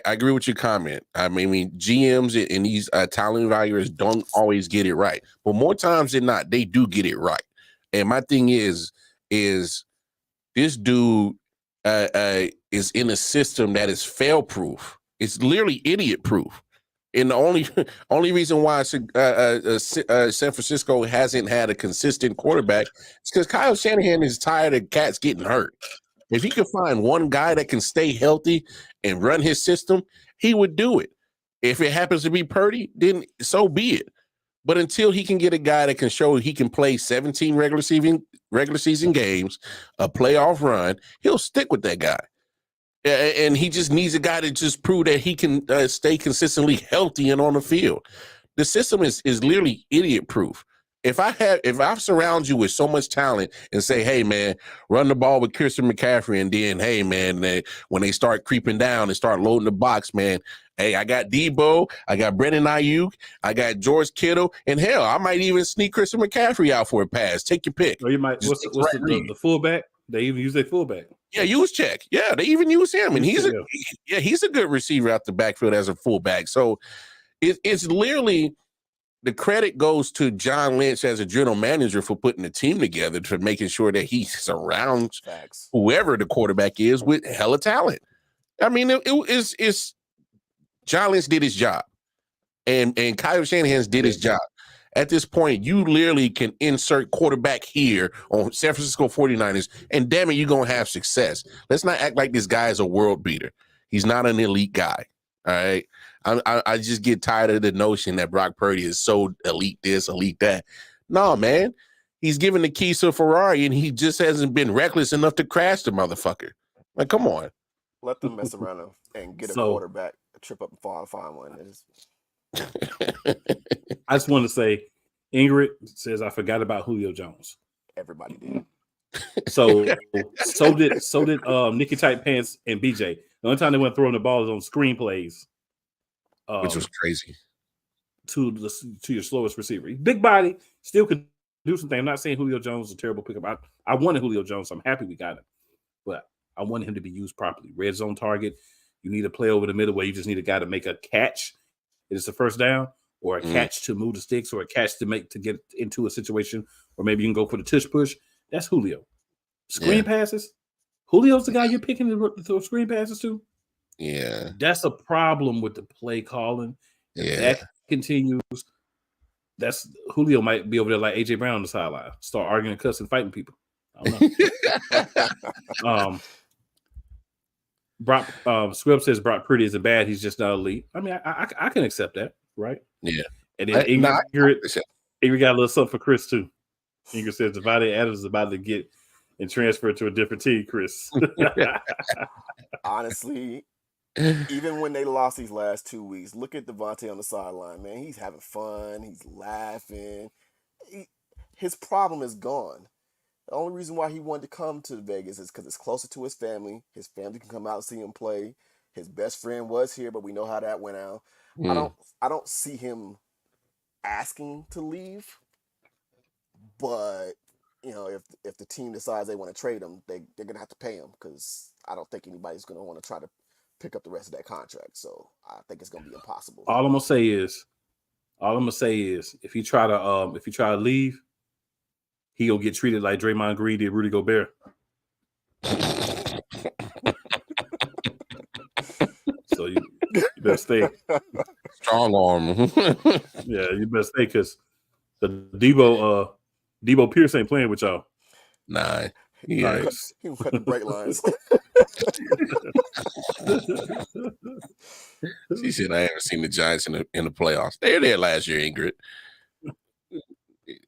agree with your comment. I mean, GMs and these talent evaluators don't always get it right, but more times than not, they do get it right. And my thing is this dude is in a system that is fail-proof. It's literally idiot-proof. And the only reason why San Francisco hasn't had a consistent quarterback is because Kyle Shanahan is tired of cats getting hurt. If he could find one guy that can stay healthy and run his system, he would do it. If it happens to be Purdy, then so be it. But until he can get a guy that can show he can play 17 regular season games, a playoff run, he'll stick with that guy. And he just needs a guy to just prove that he can stay consistently healthy and on the field. The system is literally idiot proof. If I surround you with so much talent and say, hey man, run the ball with Christian McCaffrey, and then hey man, when they start creeping down and start loading the box, man, hey, I got Debo, I got Brandon Ayuk, I got George Kittle, and hell, I might even sneak Christian McCaffrey out for a pass. Take your pick. Or you might what's the fullback? They even use their fullback. Yeah, use check. Yeah, they even use him, and he's a good receiver out the backfield as a fullback. So it's literally the credit goes to John Lynch as a general manager for putting the team together, for making sure that he surrounds whoever the quarterback is with hella talent. I mean, it's John Lynch did his job, and Kyle Shanahan did his job. At this point, you literally can insert quarterback here on San Francisco 49ers, and damn it, you're going to have success. Let's not act like this guy is a world beater. He's not an elite guy, all right? I just get tired of the notion that Brock Purdy is so elite this, elite that. No, man. He's given the keys to a Ferrari, and he just hasn't been reckless enough to crash the motherfucker. Like, come on. Let them mess around and get a So- quarterback, trip up and fall and find one. I just want to say, Ingrid says I forgot about Julio Jones. Everybody did. So did Nikki Tight Pants and BJ. The only time they went throwing the ball is on screenplays, Which was crazy. to your slowest receiver. Big body, still could do something. I'm not saying Julio Jones is a terrible pickup. I wanted Julio Jones, so I'm happy we got him. But I wanted him to be used properly. Red zone target. You need a play over the middle where you just need a guy to make a catch. It's the first down, or a catch to move the sticks, or a catch to get into a situation, or maybe you can go for the tush push. That's Julio. Screen passes. Julio's the guy you're picking to throw screen passes to. Yeah. That's a problem with the play calling. If that continues, that's Julio might be over there like AJ Brown on the sideline, start arguing, cussing, fighting people. I don't know. Brock Squibb says Brock Purdy isn't bad. He's just not elite. I mean, I can accept that, right? Yeah. And then Ingrid got a little something for Chris too. Ingrid says Devontae Adams is about to get and transfer to a different team, Chris. Honestly, even when they lost these last 2 weeks, look at Devontae on the sideline, man. He's having fun. He's laughing. His problem is gone. The only reason why he wanted to come to Vegas is because it's closer to his family. His family can come out and see him play. His best friend was here, but we know how that went out. I don't see him asking to leave. But if the team decides they want to trade him, they're gonna have to pay him, because I don't think anybody's gonna want to try to pick up the rest of that contract. So I think it's gonna be impossible. All I'm gonna say is, if you try to leave, he'll get treated like Draymond Green did Rudy Gobert. So you better stay. Strong arm. Yeah, you better stay, because the Debo Pierce ain't playing with y'all. Nah. Yeah. He cut the brake lines. She said, I haven't seen the Giants in the playoffs. They were there last year, Ingrid.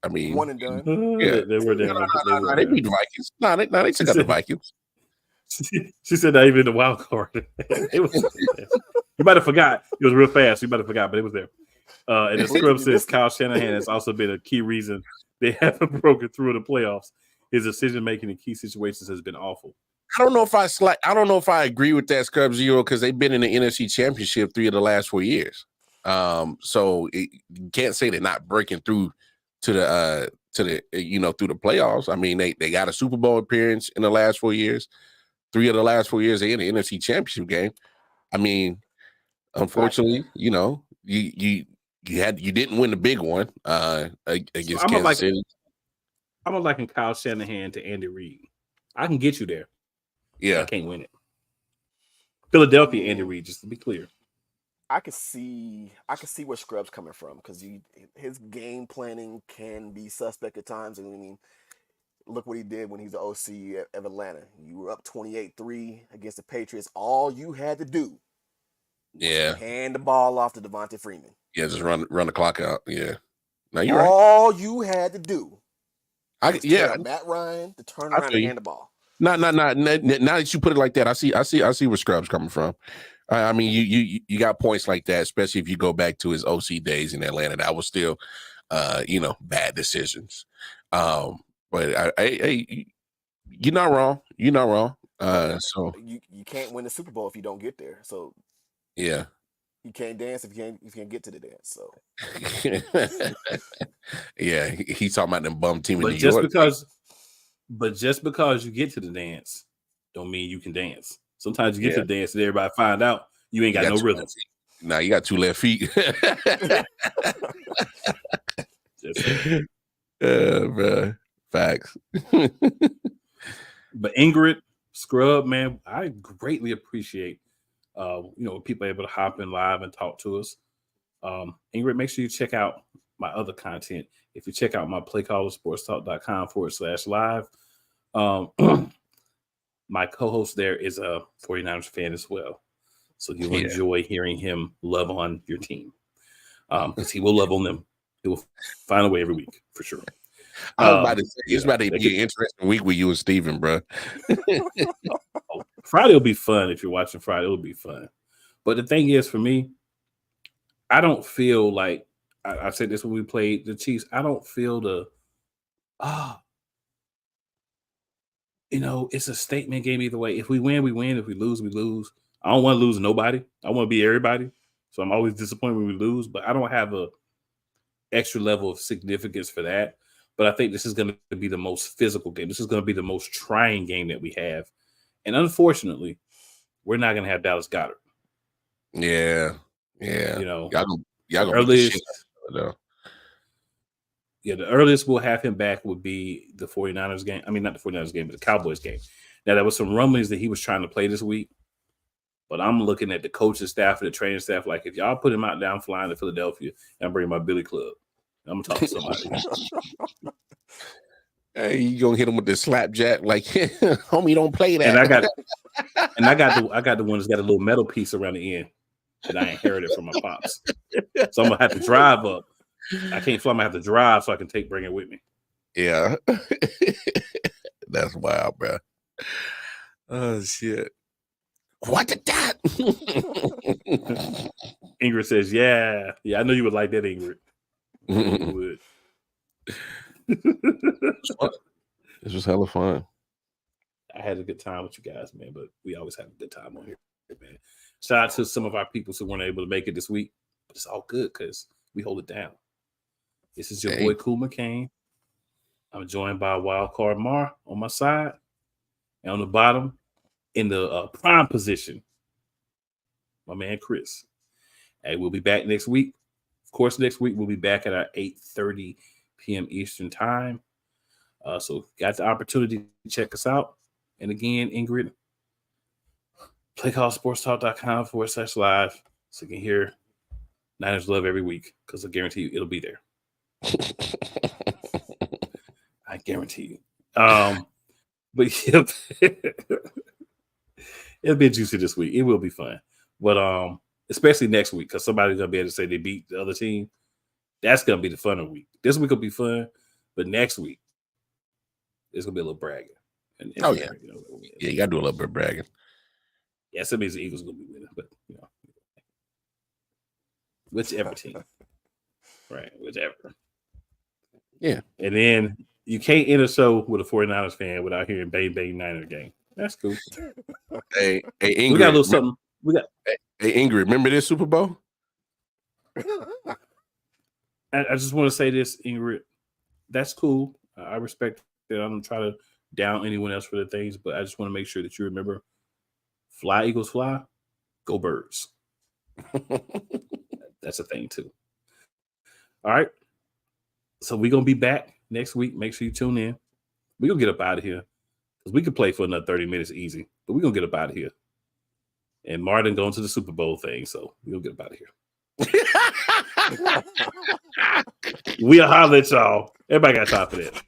I mean, one and done. Yeah, they were there. They beat the Vikings. They took out the Vikings. She said not even the wild card. It was, you might have forgot. It was real fast. You might have forgot, but it was there. And the Scrub says Kyle Shanahan has also been a key reason they haven't broken through the playoffs. His decision making in key situations has been awful. I don't know if I agree with that, Scrub Zero, because they've been in the NFC Championship 3 of the last 4 years. So you can't say they're not breaking through to the through the playoffs. I mean, they got a Super Bowl appearance in the last 4 years. 3 of the last 4 years they in the NFC Championship game. I mean, unfortunately, you didn't win the big one against Kansas City. I'm gonna liken Kyle Shanahan to Andy Reid. I can get you there. Yeah, I can't win it. Philadelphia, Andy Reid, just to be clear. I could see where Scrub's coming from, because his game planning can be suspect at times. I mean, look what he did when he was the OC at Atlanta. You were up 28-3 against the Patriots. All you had to do was hand the ball off to Devontae Freeman. Yeah, just run the clock out. Yeah. Now you're right. All you had to do was tell Matt Ryan to turn around and hand the ball. Now that you put it like that, I see where Scrub's coming from. I mean, you got points like that, especially if you go back to his OC days in Atlanta. That was still, bad decisions. But you're not wrong. You're not wrong. So you can't win the Super Bowl if you don't get there. So yeah, you can't dance if you can't get to the dance. So yeah, he's talking about them bum team in New York. Just because you get to the dance, don't mean you can dance. Sometimes you get to the dance and everybody find out you ain't got no rhythm. Nah, you got 2 left feet. Bro. Facts. But Ingrid, Scrub, man, I greatly appreciate people able to hop in live and talk to us. Ingrid, make sure you check out my other content. If you check out my playcallersportstalk.com/live, my co-host there is a 49ers fan as well. So you'll enjoy hearing him love on your team. Because he will love on them He will find a way every week for sure. I was about to say it's about to be an interesting week with you and Steven, bro. Friday will be fun if you're watching Friday. It'll be fun. But the thing is, for me, I don't feel like I said this when we played the Chiefs. I don't feel it's a statement game either way. If we win, we win. If we lose, we lose. I don't want to lose nobody. I want to be everybody. So I'm always disappointed when we lose, but I don't have a extra level of significance for that. But I think this is going to be the most physical game. This is going to be the most trying game that we have. And unfortunately, we're not going to have Dallas Goedert. Yeah. Y'all gonna earliest, the earliest we'll have him back would be the 49ers game. I mean, not the 49ers game, but the Cowboys game. Now, there was some rumblings that he was trying to play this week, but I'm looking at the coaching staff and the training staff like, if y'all put him out down flying to Philadelphia and bring my Billy Club, I'm gonna talk to somebody. Hey, you gonna hit him with the slapjack like, homie, don't play that. And I got the one that's got a little metal piece around the end that I inherited from my pops. So I'm gonna have to drive up. I can't fly. I'm gonna have to drive so I can bring it with me. Yeah, that's wild, bro. Oh shit! What did that? Ingrid says, "Yeah. I know you would like that, Ingrid. You would." This was hella fun. I had a good time with you guys, man. But we always have a good time on here, man. Shout out to some of our people who weren't able to make it this week, but it's all good because we hold it down. This is your boy Cool McCain. I'm joined by Wild Card Mar on my side, and on the bottom, in the prime position, my man Chris. Hey, we'll be back next week. Of course, next week we'll be back at our 8:30 p.m. Eastern time. So got the opportunity to check us out. And again, Ingrid, playcallsportstalk.com/live so you can hear Niners love every week because I guarantee you it'll be there. I guarantee you. But yep, it'll be juicy this week. It will be fun. But especially next week, because somebody's gonna be able to say they beat the other team. That's gonna be the funner week. This week will be fun, but next week it's gonna be a little bragging. And yeah, you gotta do a little bit of bragging. Yeah, some means the Eagles gonna be winning, but whichever team, right? Whichever. Yeah, and then you can't end a show with a 49ers fan without hearing "Bang Bang Niner Game." That's cool. Hey, Ingrid, we got a little something. Hey, Ingrid, remember this Super Bowl? I just want to say this, Ingrid. That's cool. I respect that. I don't try to down anyone else for the things, but I just want to make sure that you remember: fly, Eagles, fly, go Birds. That's a thing too. All right. So we're gonna be back next week. Make sure you tune in. We're gonna get up out of here because we could play for another 30 minutes easy, but we're gonna get up out of here. And Martin going to the Super Bowl thing, so we'll get up out of here. We'll holler at y'all. Everybody got time for that.